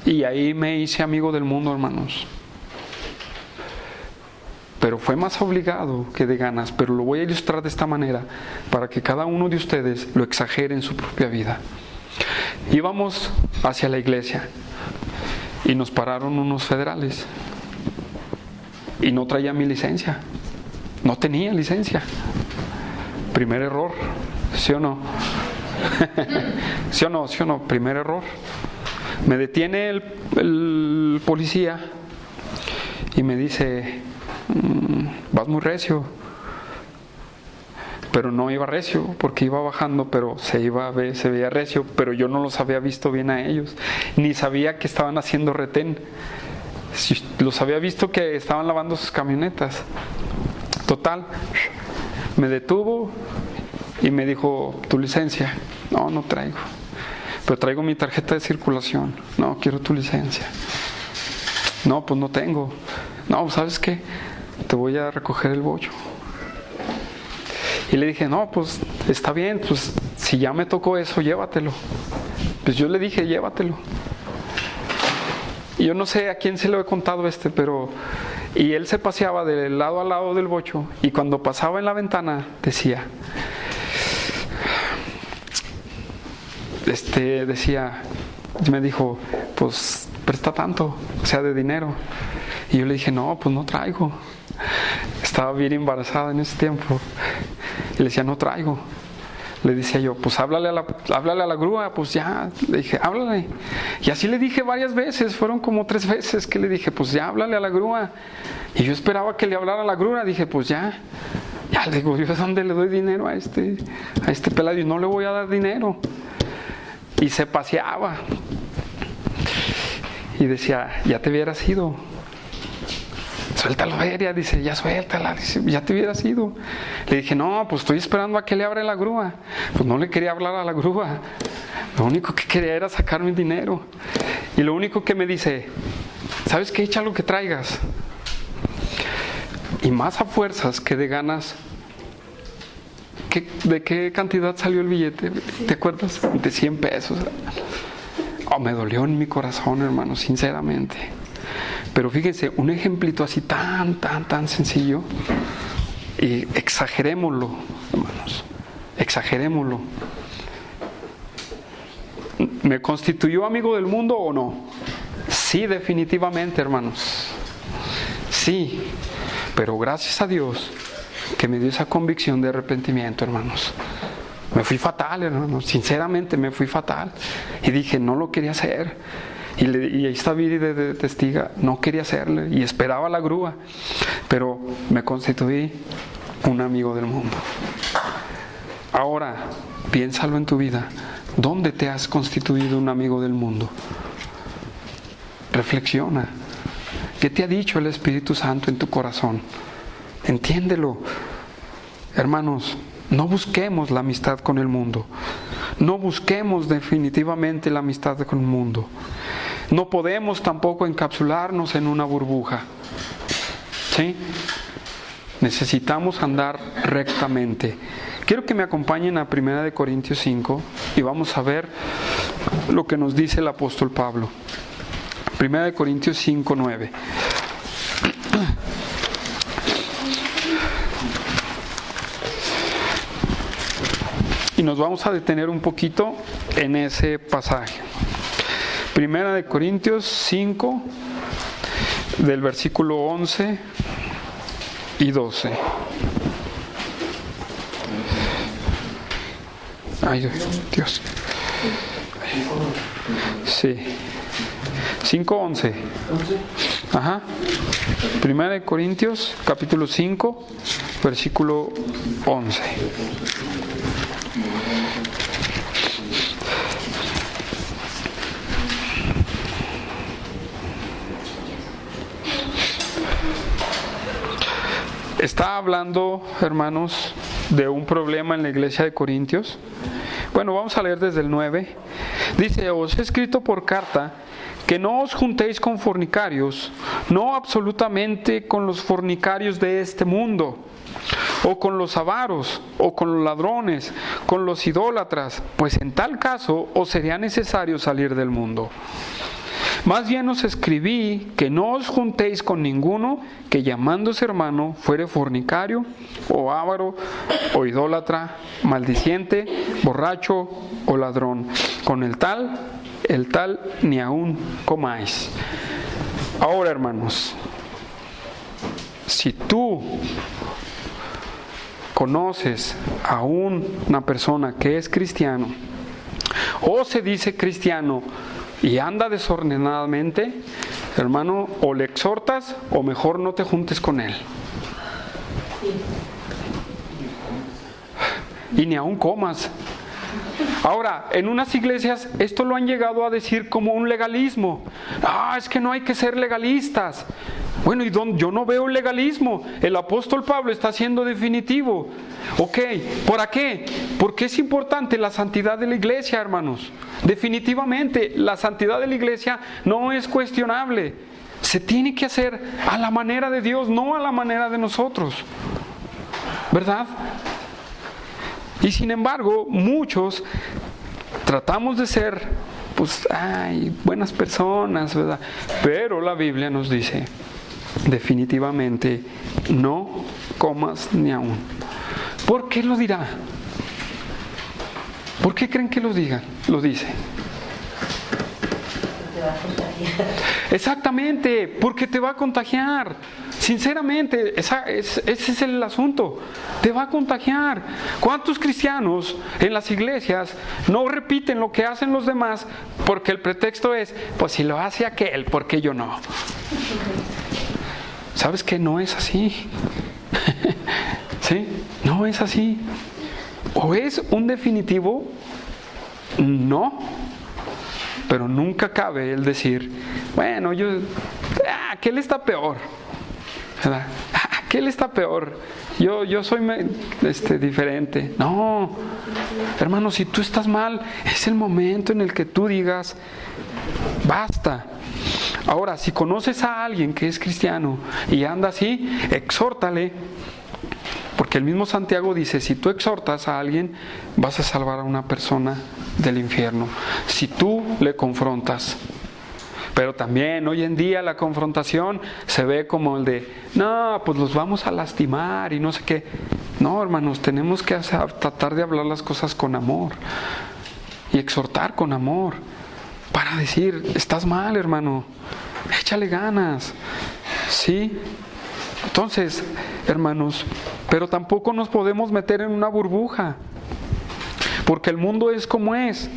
y ahí me hice amigo del mundo, hermanos. Pero fue más obligado que de ganas. Pero lo voy a ilustrar de esta manera para que cada uno de ustedes lo exagere en su propia vida. Íbamos hacia la iglesia y nos pararon unos federales y no traía mi licencia. No tenía licencia. Primer error, ¿sí o no? ¿Sí o no? ¿Sí o no? Primer error. Me detiene el policía y me dice: vas muy recio. Pero no iba recio, porque iba bajando, pero se veía recio, pero yo no los había visto bien a ellos, ni sabía que estaban haciendo retén. Los había visto que estaban lavando sus camionetas. Total, me detuvo y me dijo: ¿tu licencia? No traigo. pero traigo mi tarjeta de circulación. No, quiero tu licencia. No, pues no tengo. No, ¿sabes qué? Te voy a recoger el bollo. Y le dije, no, pues está bien, pues si ya me tocó eso, llévatelo. Pues yo le dije, llévatelo. Y yo no sé a quién se lo he contado pero... Y él se paseaba de lado a lado del bocho, y cuando pasaba en la ventana decía, me dijo, pues presta tanto, o sea, de dinero. Y yo le dije, no, pues no traigo. Estaba bien embarazada en ese tiempo. Y le decía, no traigo. Le decía yo, pues háblale a la grúa, pues ya. Le dije, háblale. Y así le dije varias veces, fueron como 3 veces que le dije, pues ya háblale a la grúa. Y yo esperaba que le hablara a la grúa. Dije, pues ya le digo, ¿yo dónde le doy dinero a este pelado? Y no le voy a dar dinero. Y se paseaba. Y decía, ya te hubieras ido. Suéltalo, Beria, dice, ya suéltala, dice, ya te hubieras ido. Le dije, no, pues estoy esperando a que le abra la grúa. Pues no le quería hablar a la grúa. Lo único que quería era sacarme el dinero. Y lo único que me dice, ¿sabes qué? Echa lo que traigas. Y más a fuerzas que de ganas. ¿De qué cantidad salió el billete? ¿Te acuerdas? De 100 pesos. Oh, me dolió en mi corazón, hermano, sinceramente. Pero fíjense, un ejemplito así tan sencillo. Y exagerémoslo, hermanos. Exagerémoslo. ¿Me constituyó amigo del mundo o no? Sí, definitivamente, hermanos. Sí. Pero gracias a Dios que me dio esa convicción de arrepentimiento, hermanos. Me fui fatal, hermanos. Sinceramente me fui fatal. Y dije, no lo quería hacer. Y ahí está Viri de testiga. No quería hacerle. Y esperaba la grúa. Pero me constituí un amigo del mundo. Ahora, piénsalo en tu vida. ¿Dónde te has constituido un amigo del mundo? Reflexiona. ¿Qué te ha dicho el Espíritu Santo en tu corazón? Entiéndelo. Hermanos, no busquemos la amistad con el mundo. No busquemos definitivamente la amistad con el mundo. No podemos tampoco encapsularnos en una burbuja. ¿Sí? Necesitamos andar rectamente. Quiero que me acompañen a 1 Corintios 5 y vamos a ver lo que nos dice el apóstol Pablo. 1 Corintios 5, 9. Y nos vamos a detener un poquito en ese pasaje. 1 Corintios 5, del versículo 11 y 12. Ay, Dios. Sí. 5:11. Ajá. 1 Corintios, capítulo 5, versículo 11. Está hablando, hermanos, de un problema en la iglesia de Corintios. Bueno, vamos a leer desde el 9. Dice, os he escrito por carta que no os juntéis con fornicarios, no absolutamente con los fornicarios de este mundo, o con los avaros, o con los ladrones, con los idólatras, pues en tal caso os sería necesario salir del mundo. Más bien os escribí que no os juntéis con ninguno que llamándose hermano fuere fornicario, o avaro, o idólatra, maldiciente, borracho o ladrón. Con el tal ni aún comáis. Ahora, hermanos, si tú conoces a una persona que es cristiano, o se dice cristiano, y anda desordenadamente, hermano, o le exhortas o mejor no te juntes con él. Y ni aún comas. Ahora, en unas iglesias esto lo han llegado a decir como un legalismo. Es que no hay que ser legalistas. Bueno, y yo no veo legalismo. El apóstol Pablo está siendo definitivo. Ok, ¿para qué? Porque es importante la santidad de la iglesia, hermanos. Definitivamente, la santidad de la iglesia no es cuestionable. Se tiene que hacer a la manera de Dios, no a la manera de nosotros. ¿Verdad? Y sin embargo, muchos tratamos de ser, pues, buenas personas, ¿verdad? Pero la Biblia nos dice, definitivamente, no comas ni aún. ¿Por qué lo dirá? ¿Por qué creen que lo dice? Te va a contagiar. Exactamente, porque te va a contagiar. Sinceramente, ese es el asunto. Te va a contagiar. ¿Cuántos cristianos en las iglesias no repiten lo que hacen los demás porque el pretexto es, pues si lo hace aquel, ¿por qué yo no? ¿Sabes que no es así? ¿Sí? No es así. O es un definitivo no, pero nunca cabe el decir, bueno, aquel está peor, ¿verdad? Aquel está peor, yo soy diferente. No, hermano, si tú estás mal, es el momento en el que tú digas, basta. Ahora, si conoces a alguien que es cristiano y anda así, exhórtale. Porque el mismo Santiago dice, si tú exhortas a alguien, vas a salvar a una persona del infierno. Si tú le confrontas. Pero también hoy en día la confrontación se ve como el de, no, pues los vamos a lastimar y no sé qué. No, hermanos, tenemos que tratar de hablar las cosas con amor. Y exhortar con amor. Para decir, estás mal, hermano. Échale ganas. ¿Sí? Entonces, hermanos, pero tampoco nos podemos meter en una burbuja, porque el mundo es como es,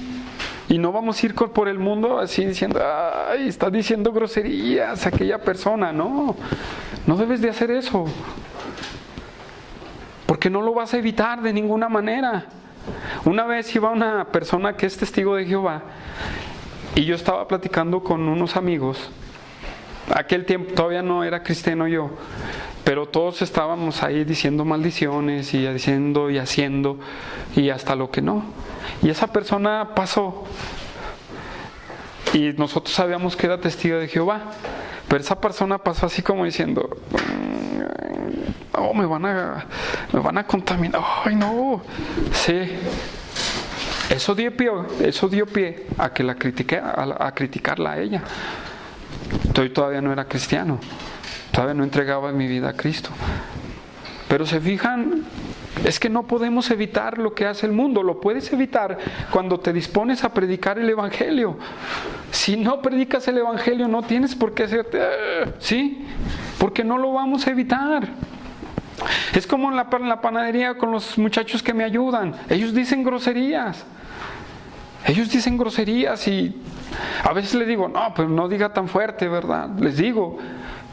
y no vamos a ir por el mundo así diciendo, ay, está diciendo groserías aquella persona. No debes de hacer eso, porque no lo vas a evitar de ninguna manera. Una vez iba una persona que es testigo de Jehová, y yo estaba platicando con unos amigos. Aquel tiempo todavía no era cristiano yo, pero todos estábamos ahí diciendo maldiciones y diciendo y haciendo y hasta lo que no. Y esa persona pasó y nosotros sabíamos que era testigo de Jehová, pero esa persona pasó así como diciendo, me van a contaminar. Ay, no. Sí. Eso dio pie a que la a criticarla a ella. Todavía no era cristiano, todavía no entregaba mi vida a Cristo. Pero se fijan, es que no podemos evitar lo que hace el mundo. Lo puedes evitar cuando te dispones a predicar el Evangelio. Si no predicas el Evangelio, no tienes por qué hacerte, ¿sí? Porque no lo vamos a evitar. Es como en la panadería con los muchachos que me ayudan. Ellos dicen groserías y a veces les digo, no, pues no diga tan fuerte, ¿verdad? Les digo,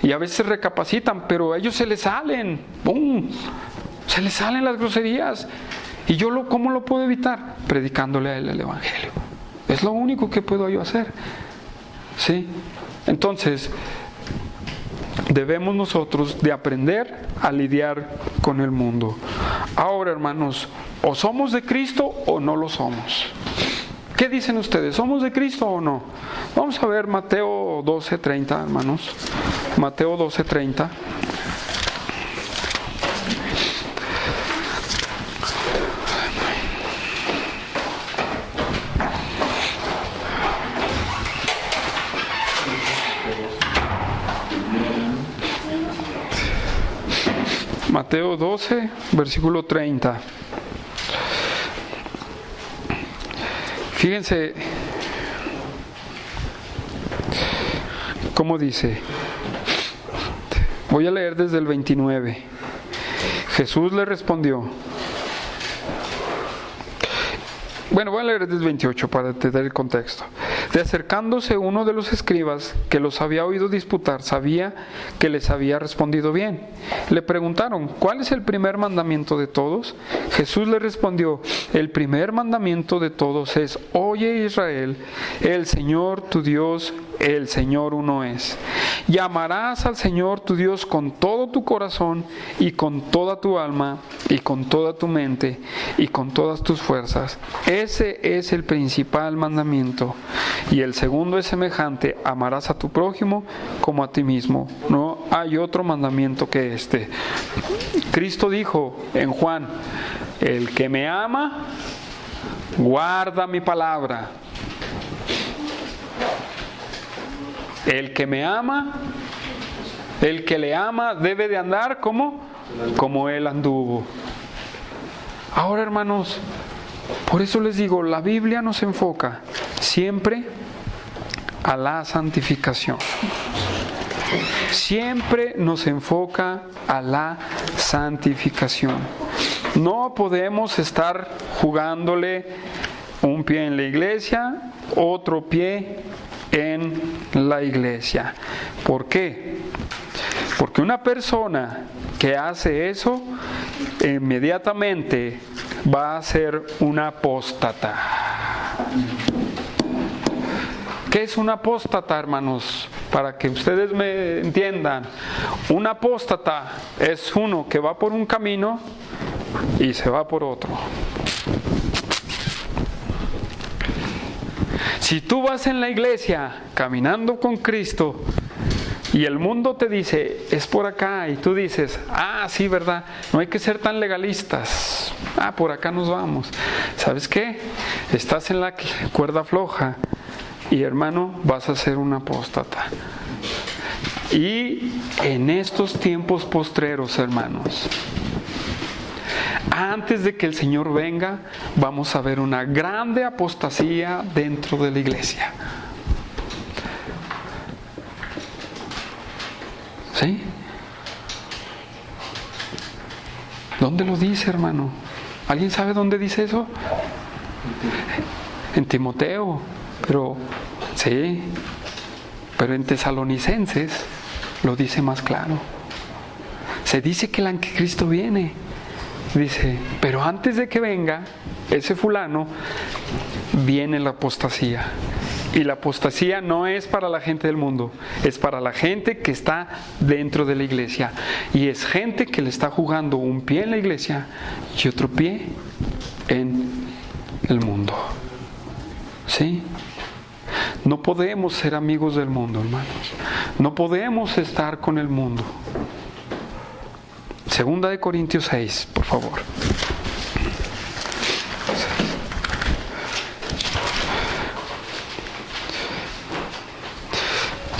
y a veces recapacitan, pero a ellos se les salen, ¡pum! Se les salen las groserías. Y yo, ¿cómo lo puedo evitar? Predicándole a él el Evangelio. Es lo único que puedo yo hacer, ¿sí? Entonces, debemos nosotros de aprender a lidiar con el mundo. Ahora, hermanos, o somos de Cristo o no lo somos. ¿Qué dicen ustedes? ¿Somos de Cristo o no? Vamos a ver Mateo 12:30, hermanos. Mateo 12:30. Mateo 12, versículo 30. Fíjense cómo dice. Voy a leer desde el 29. Jesús le respondió. Bueno, voy a leer desde el 28 para entender el contexto. De acercándose uno de los escribas que los había oído disputar, sabía que les había respondido bien. Le preguntaron: ¿cuál es el primer mandamiento de todos? Jesús le respondió: el primer mandamiento de todos es: oye, Israel, el Señor tu Dios, el Señor uno es. Y amarás al Señor tu Dios con todo tu corazón y con toda tu alma y con toda tu mente y con todas tus fuerzas. Ese es el principal mandamiento. Y el segundo es semejante: amarás a tu prójimo como a ti mismo. No hay otro mandamiento que este. Cristo dijo en Juan: el que me ama, guarda mi palabra. El que me ama, el que le ama debe de andar como Él anduvo. Ahora, hermanos, por eso les digo, la Biblia nos enfoca siempre a la santificación. Siempre nos enfoca a la santificación. No podemos estar jugándole un pie en la iglesia, otro pie en la iglesia. ¿Por qué? Porque una persona que hace eso inmediatamente va a ser una apóstata. ¿Qué es un apóstata, hermanos? Para que ustedes me entiendan, un apóstata es uno que va por un camino y se va por otro. Si tú vas en la iglesia caminando con Cristo y el mundo te dice: es por acá, y tú dices: ah, sí, verdad, no hay que ser tan legalistas, por acá nos vamos. ¿Sabes qué? Estás en la cuerda floja y, hermano, vas a ser un apóstata. Y en estos tiempos postreros, hermanos, antes de que el Señor venga, vamos a ver una grande apostasía dentro de la iglesia. ¿Sí? ¿Dónde lo dice, hermano? ¿Alguien sabe dónde dice eso? En Timoteo, pero sí, pero en Tesalonicenses lo dice más claro. Se dice que el anticristo viene. Dice, pero antes de que venga ese fulano, viene la apostasía. Y la apostasía no es para la gente del mundo, es para la gente que está dentro de la iglesia. Y es gente que le está jugando un pie en la iglesia y otro pie en el mundo. ¿Sí? No podemos ser amigos del mundo, hermanos. No podemos estar con el mundo. Segunda de Corintios 6, por favor.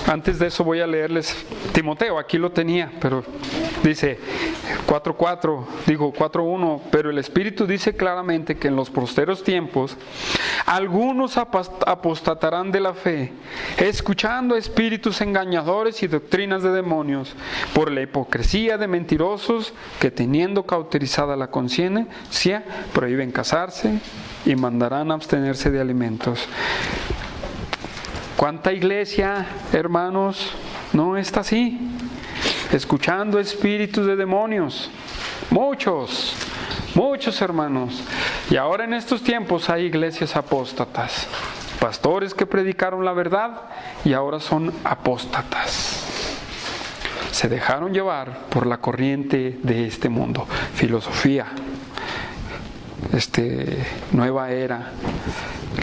Antes de eso voy a leerles Timoteo, aquí lo tenía, pero dice 4:1, pero el Espíritu dice claramente que en los posteros tiempos algunos apostatarán de la fe, escuchando espíritus engañadores y doctrinas de demonios, por la hipocresía de mentirosos que, teniendo cauterizada la conciencia, prohíben casarse y mandarán abstenerse de alimentos. ¿Cuánta iglesia, hermanos, no está así? Escuchando espíritus de demonios. Muchos hermanos. Y ahora en estos tiempos hay iglesias apóstatas. Pastores que predicaron la verdad y ahora son apóstatas. Se dejaron llevar por la corriente de este mundo. Filosofía, nueva era,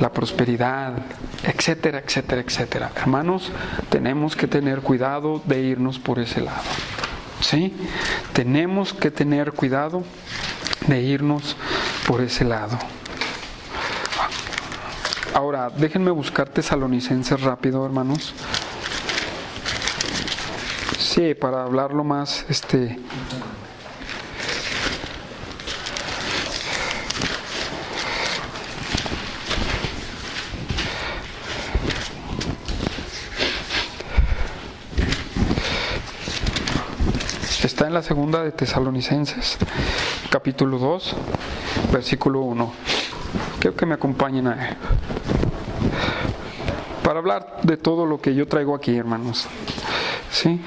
la prosperidad, etcétera, etcétera, etcétera. Hermanos, tenemos que tener cuidado de irnos por ese lado. ¿Sí? Tenemos que tener cuidado de irnos por ese lado. Ahora, déjenme buscar Tesalonicenses rápido, hermanos. Sí, para hablarlo más, Está en la segunda de Tesalonicenses, capítulo 2, versículo 1. Quiero que me acompañen a él. para hablar de todo lo que yo traigo aquí, hermanos. ¿Sí?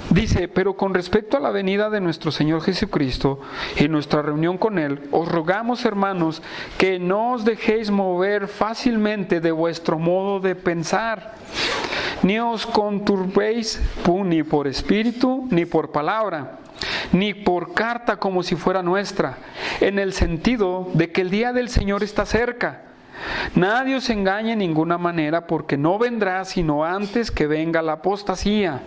Dice, pero con respecto a la venida de nuestro Señor Jesucristo y nuestra reunión con Él, os rogamos, hermanos, que no os dejéis mover fácilmente de vuestro modo de pensar, ni os conturbéis ni por espíritu, ni por palabra, ni por carta como si fuera nuestra, en el sentido de que el día del Señor está cerca. Nadie os engañe en ninguna manera, porque no vendrá sino antes que venga la apostasía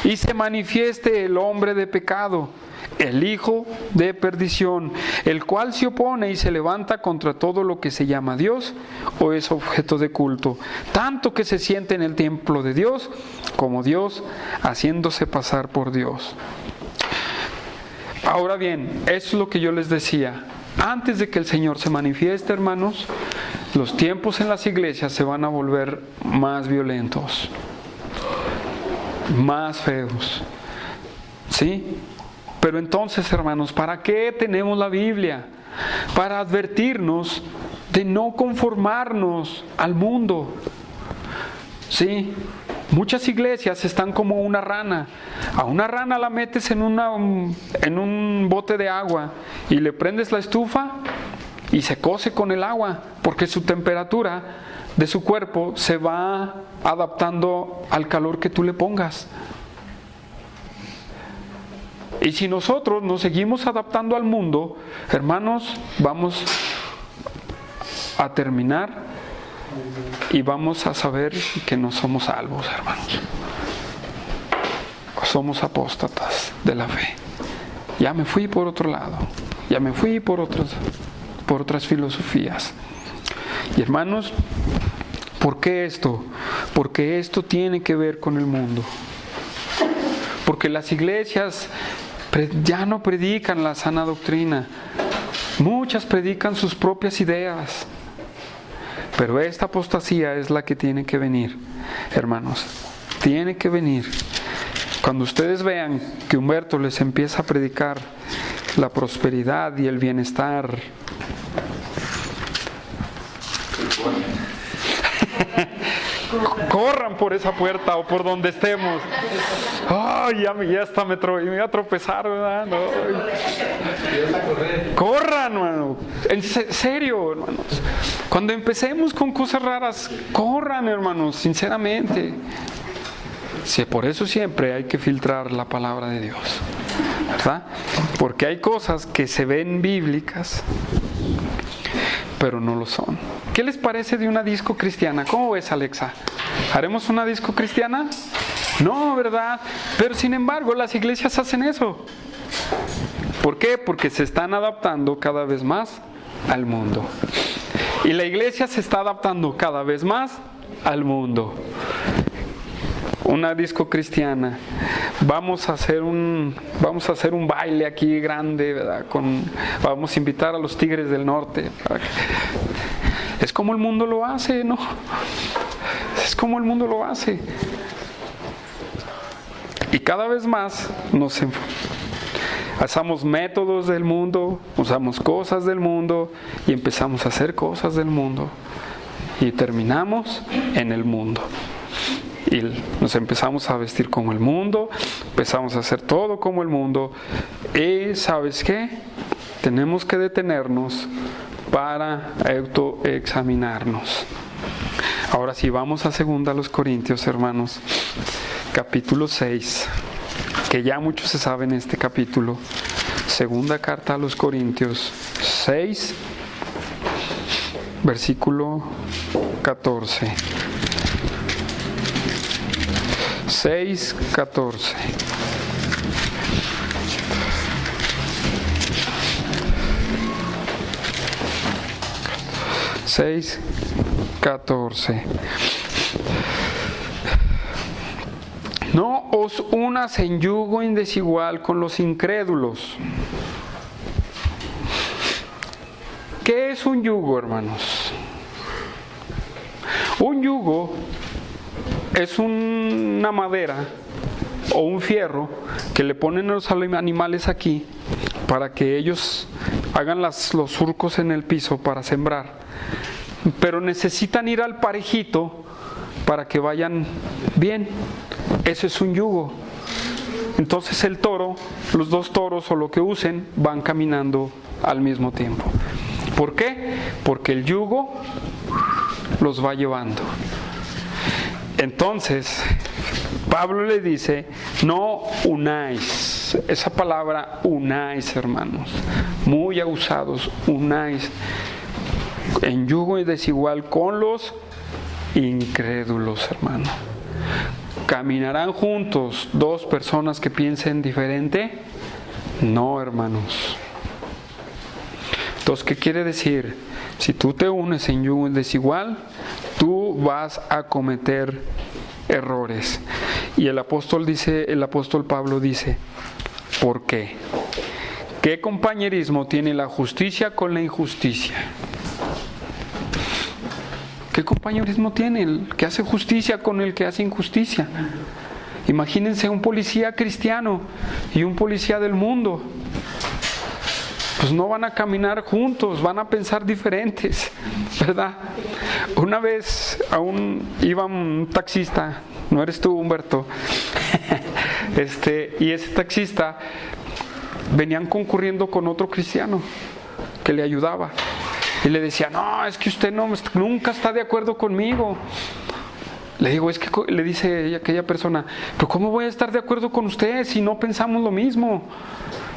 y se manifieste el hombre de pecado, el hijo de perdición, el cual se opone y se levanta contra todo lo que se llama Dios o es objeto de culto, tanto que se siente en el templo de Dios como Dios, haciéndose pasar por Dios. Ahora bien, eso es lo que yo les decía. Antes de que el Señor se manifieste, hermanos, los tiempos en las iglesias se van a volver más violentos, más feos. ¿Sí? Pero entonces, hermanos, ¿para qué tenemos la Biblia? Para advertirnos de no conformarnos al mundo. ¿Sí? Muchas iglesias están como una rana. A una rana la metes en un bote de agua y le prendes la estufa y se cose con el agua, porque su temperatura de su cuerpo se va adaptando al calor que tú le pongas. Y si nosotros nos seguimos adaptando al mundo, hermanos, vamos a terminar y vamos a saber que no somos salvos, hermanos. Somos apóstatas de la fe. Ya me fui por otro lado, ya me fui por otras filosofías. Y hermanos, ¿por qué esto? Porque esto tiene que ver con el mundo. Porque las iglesias ya no predican la sana doctrina. Muchas predican sus propias ideas. Pero esta apostasía es la que tiene que venir, hermanos. Tiene que venir. Cuando ustedes vean que Humberto les empieza a predicar la prosperidad y el bienestar, corran por esa puerta o por donde estemos. Ay, ya hasta me voy a tropezar, ¿verdad? No. Corran, hermano. En serio, hermanos. Cuando empecemos con cosas raras, corran, hermanos, sinceramente. Sí, por eso siempre hay que filtrar la palabra de Dios, ¿verdad? Porque hay cosas que se ven bíblicas, pero no lo son. ¿Qué les parece de una disco cristiana? ¿Cómo ves, Alexa? ¿Haremos una disco cristiana? No, ¿verdad? Pero sin embargo, las iglesias hacen eso. ¿Por qué? Porque se están adaptando cada vez más al mundo. Y la iglesia se está adaptando cada vez más al mundo. Una disco cristiana. Vamos a hacer un baile aquí grande, ¿verdad? Vamos a invitar a los Tigres del Norte. Es como el mundo lo hace, ¿no? Es como el mundo lo hace. Y cada vez más usamos métodos del mundo, usamos cosas del mundo y empezamos a hacer cosas del mundo. Y terminamos en el mundo. Y nos empezamos a vestir como el mundo, empezamos a hacer todo como el mundo. Y ¿sabes qué? Tenemos que detenernos para autoexaminarnos. Ahora sí, vamos a 2 Corintios, hermanos, capítulo 6, que ya muchos se saben este capítulo. Segunda carta a los Corintios 6, versículo 14. 6:14. No os unas en yugo indesigual con los incrédulos. ¿Qué es un yugo, hermanos? Un yugo es una madera o un fierro que le ponen a los animales aquí para que ellos hagan los surcos en el piso para sembrar. pero necesitan ir al parejito para que vayan bien. Eso es un yugo. Entonces el toro, los dos toros o lo que usen, van caminando al mismo tiempo. ¿Por qué? Porque el yugo los va llevando. Entonces, Pablo le dice, no unáis. Esa palabra unáis, hermanos, muy abusados, unáis en yugo desigual con los incrédulos, hermano. ¿Caminarán juntos dos personas que piensen diferente? No, hermanos. Entonces, ¿qué quiere decir? Si tú te unes en yugo desigual, tú vas a cometer errores. Y el apóstol Pablo dice, ¿por qué? ¿Qué compañerismo tiene la justicia con la injusticia? ¿Qué compañerismo tiene el que hace justicia con el que hace injusticia? Imagínense un policía cristiano y un policía del mundo. Pues no van a caminar juntos, van a pensar diferentes, ¿verdad? Una vez iba un taxista, no eres tú, Humberto, y ese taxista venían concurriendo con otro cristiano que le ayudaba. Y le decía, no, es que usted nunca está de acuerdo conmigo. Le digo, es que le dice aquella persona, pero ¿cómo voy a estar de acuerdo con usted si no pensamos lo mismo?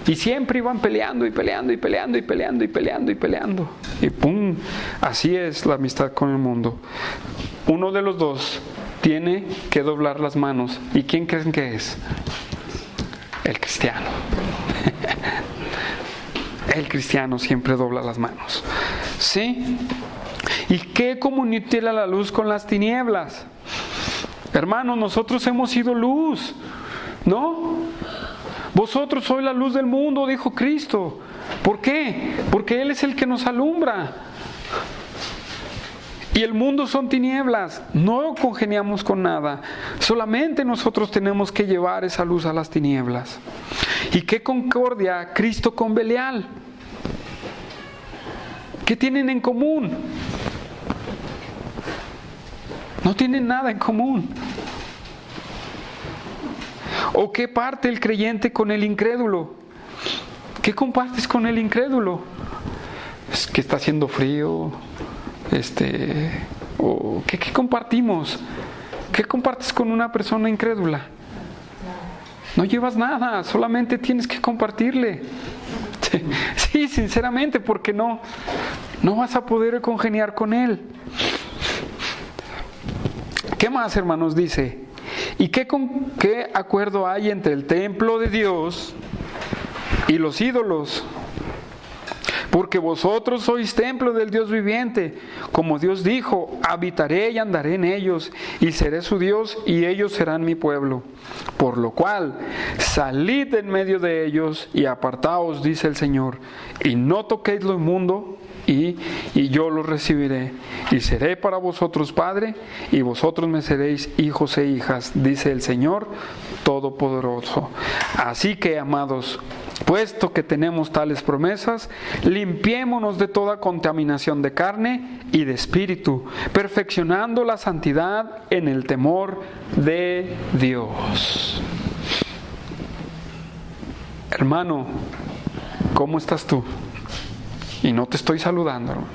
Y siempre iban peleando y peleando y peleando y peleando y peleando y peleando. Y ¡pum! Así es la amistad con el mundo. Uno de los dos tiene que doblar las manos. ¿Y quién creen que es? El cristiano. El cristiano siempre dobla las manos. ¿Sí? ¿Y qué comunión tiene la luz con las tinieblas? Hermanos, nosotros hemos sido luz, ¿no? Vosotros sois la luz del mundo, dijo Cristo. ¿Por qué? Porque Él es el que nos alumbra. Y el mundo son tinieblas. No congeniamos con nada. Solamente nosotros tenemos que llevar esa luz a las tinieblas. ¿Y qué concordia Cristo con Belial? ¿Qué tienen en común? No tienen nada en común. ¿O qué parte el creyente con el incrédulo? ¿Qué compartes con el incrédulo? Es que está haciendo frío. ¿O qué compartimos? ¿Qué compartes con una persona incrédula? No llevas nada, solamente tienes que compartirle. Sí, sinceramente, porque no vas a poder congeniar con él. ¿Qué más, hermanos? Dice, ¿y qué acuerdo hay entre el templo de Dios y los ídolos? Porque vosotros sois templo del Dios viviente. Como Dios dijo, habitaré y andaré en ellos, y seré su Dios, y ellos serán mi pueblo. Por lo cual, salid en medio de ellos, y apartaos, dice el Señor, y no toquéis lo inmundo, y yo los recibiré, y seré para vosotros padre, y vosotros me seréis hijos e hijas, dice el Señor Todopoderoso. Así que, amados, puesto que tenemos tales promesas, limpiémonos de toda contaminación de carne y de espíritu, perfeccionando la santidad en el temor de Dios. Hermano, ¿cómo estás tú? Y no te estoy saludando, hermano.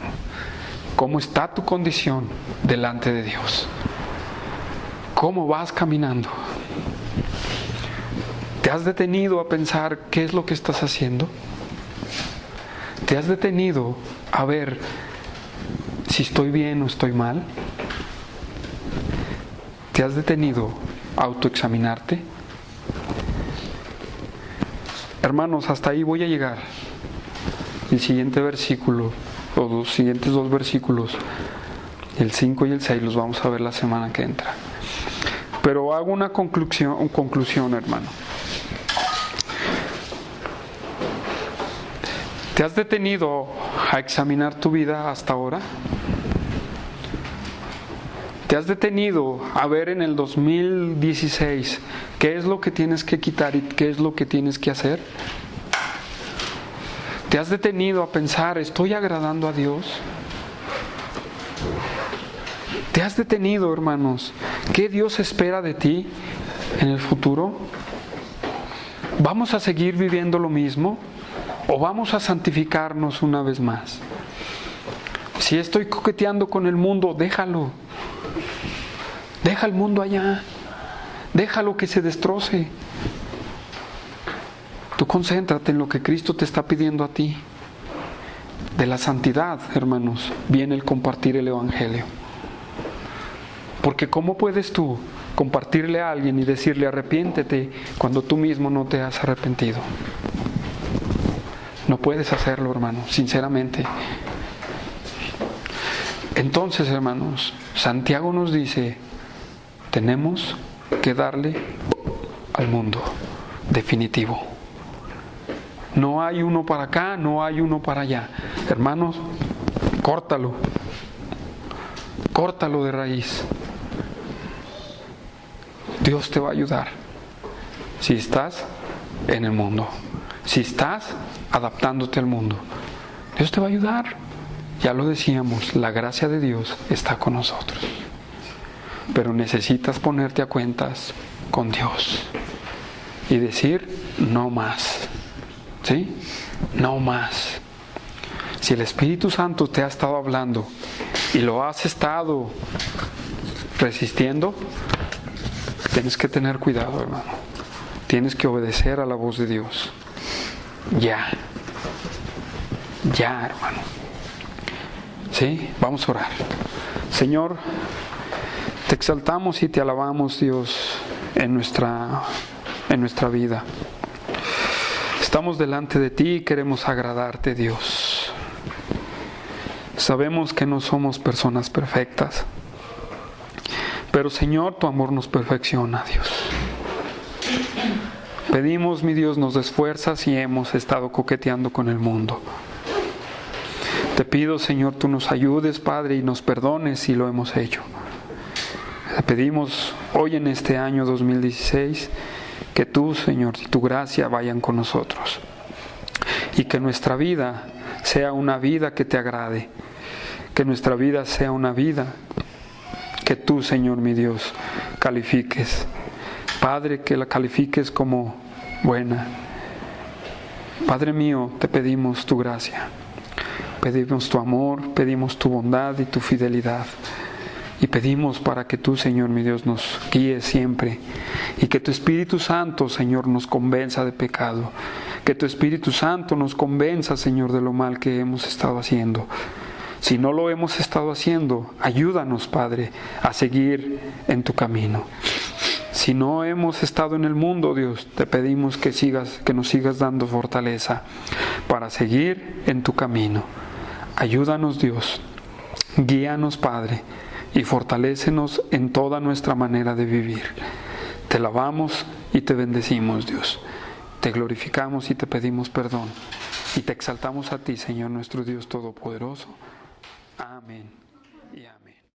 ¿Cómo está tu condición delante de Dios? ¿Cómo vas caminando? ¿Te has detenido a pensar qué es lo que estás haciendo? ¿Te has detenido a ver si estoy bien o estoy mal? ¿Te has detenido a autoexaminarte? Hermanos, hasta ahí voy a llegar. El siguiente versículo, o los siguientes dos versículos, el 5 y el 6, los vamos a ver la semana que entra. Pero hago una conclusión, hermano. ¿Te has detenido a examinar tu vida hasta ahora? ¿Te has detenido a ver en el 2016 qué es lo que tienes que quitar y qué es lo que tienes que hacer? ¿Te has detenido a pensar, ¿estoy agradando a Dios? ¿Te has detenido, hermanos? ¿Qué Dios espera de ti en el futuro? ¿Vamos a seguir viviendo lo mismo? ¿O vamos a santificarnos una vez más? Si estoy coqueteando con el mundo, déjalo. Deja el mundo allá. Déjalo que se destroce. Tú concéntrate en lo que Cristo te está pidiendo a ti. De la santidad, hermanos, viene el compartir el Evangelio. Porque ¿cómo puedes tú compartirle a alguien y decirle arrepiéntete cuando tú mismo no te has arrepentido? No puedes hacerlo, hermano, sinceramente. Entonces, hermanos, Santiago nos dice, tenemos que darle al mundo definitivo. No hay uno para acá, no hay uno para allá. Hermanos, córtalo. Córtalo de raíz. Dios te va a ayudar. Si estás en el mundo. Si estás adaptándote al mundo. Dios te va a ayudar. Ya lo decíamos, la gracia de Dios está con nosotros. Pero necesitas ponerte a cuentas con Dios. Y decir, no más. ¿Sí? No más. Si el Espíritu Santo te ha estado hablando y lo has estado resistiendo, tienes que tener cuidado, hermano. Tienes que obedecer a la voz de Dios. Ya. Ya, hermano. ¿Sí? Vamos a orar. Señor, te exaltamos y te alabamos, Dios, en nuestra vida. Estamos delante de ti y queremos agradarte, Dios. Sabemos que no somos personas perfectas, pero Señor, tu amor nos perfecciona, Dios. Pedimos, mi Dios, nos des fuerzas y hemos estado coqueteando con el mundo. Te pido, Señor, tú nos ayudes, Padre, y nos perdones si lo hemos hecho. Te pedimos hoy en este año 2016 que tú, Señor, y tu gracia vayan con nosotros. Y que nuestra vida sea una vida que te agrade. Que nuestra vida sea una vida que tú, Señor, mi Dios, califiques. Padre, que la califiques como buena. Padre mío, te pedimos tu gracia. Pedimos tu amor, pedimos tu bondad y tu fidelidad. Y pedimos para que tú, Señor, mi Dios, nos guíes siempre. Y que tu Espíritu Santo, Señor, nos convenza de pecado. Que tu Espíritu Santo nos convenza, Señor, de lo mal que hemos estado haciendo. Si no lo hemos estado haciendo, ayúdanos, Padre, a seguir en tu camino. Si no hemos estado en el mundo, Dios, te pedimos que nos sigas dando fortaleza para seguir en tu camino. Ayúdanos, Dios. Guíanos, Padre, y fortalécenos en toda nuestra manera de vivir. Te alabamos y te bendecimos, Dios. Te glorificamos y te pedimos perdón. Y te exaltamos a ti, Señor, nuestro Dios Todopoderoso. Amén y amén.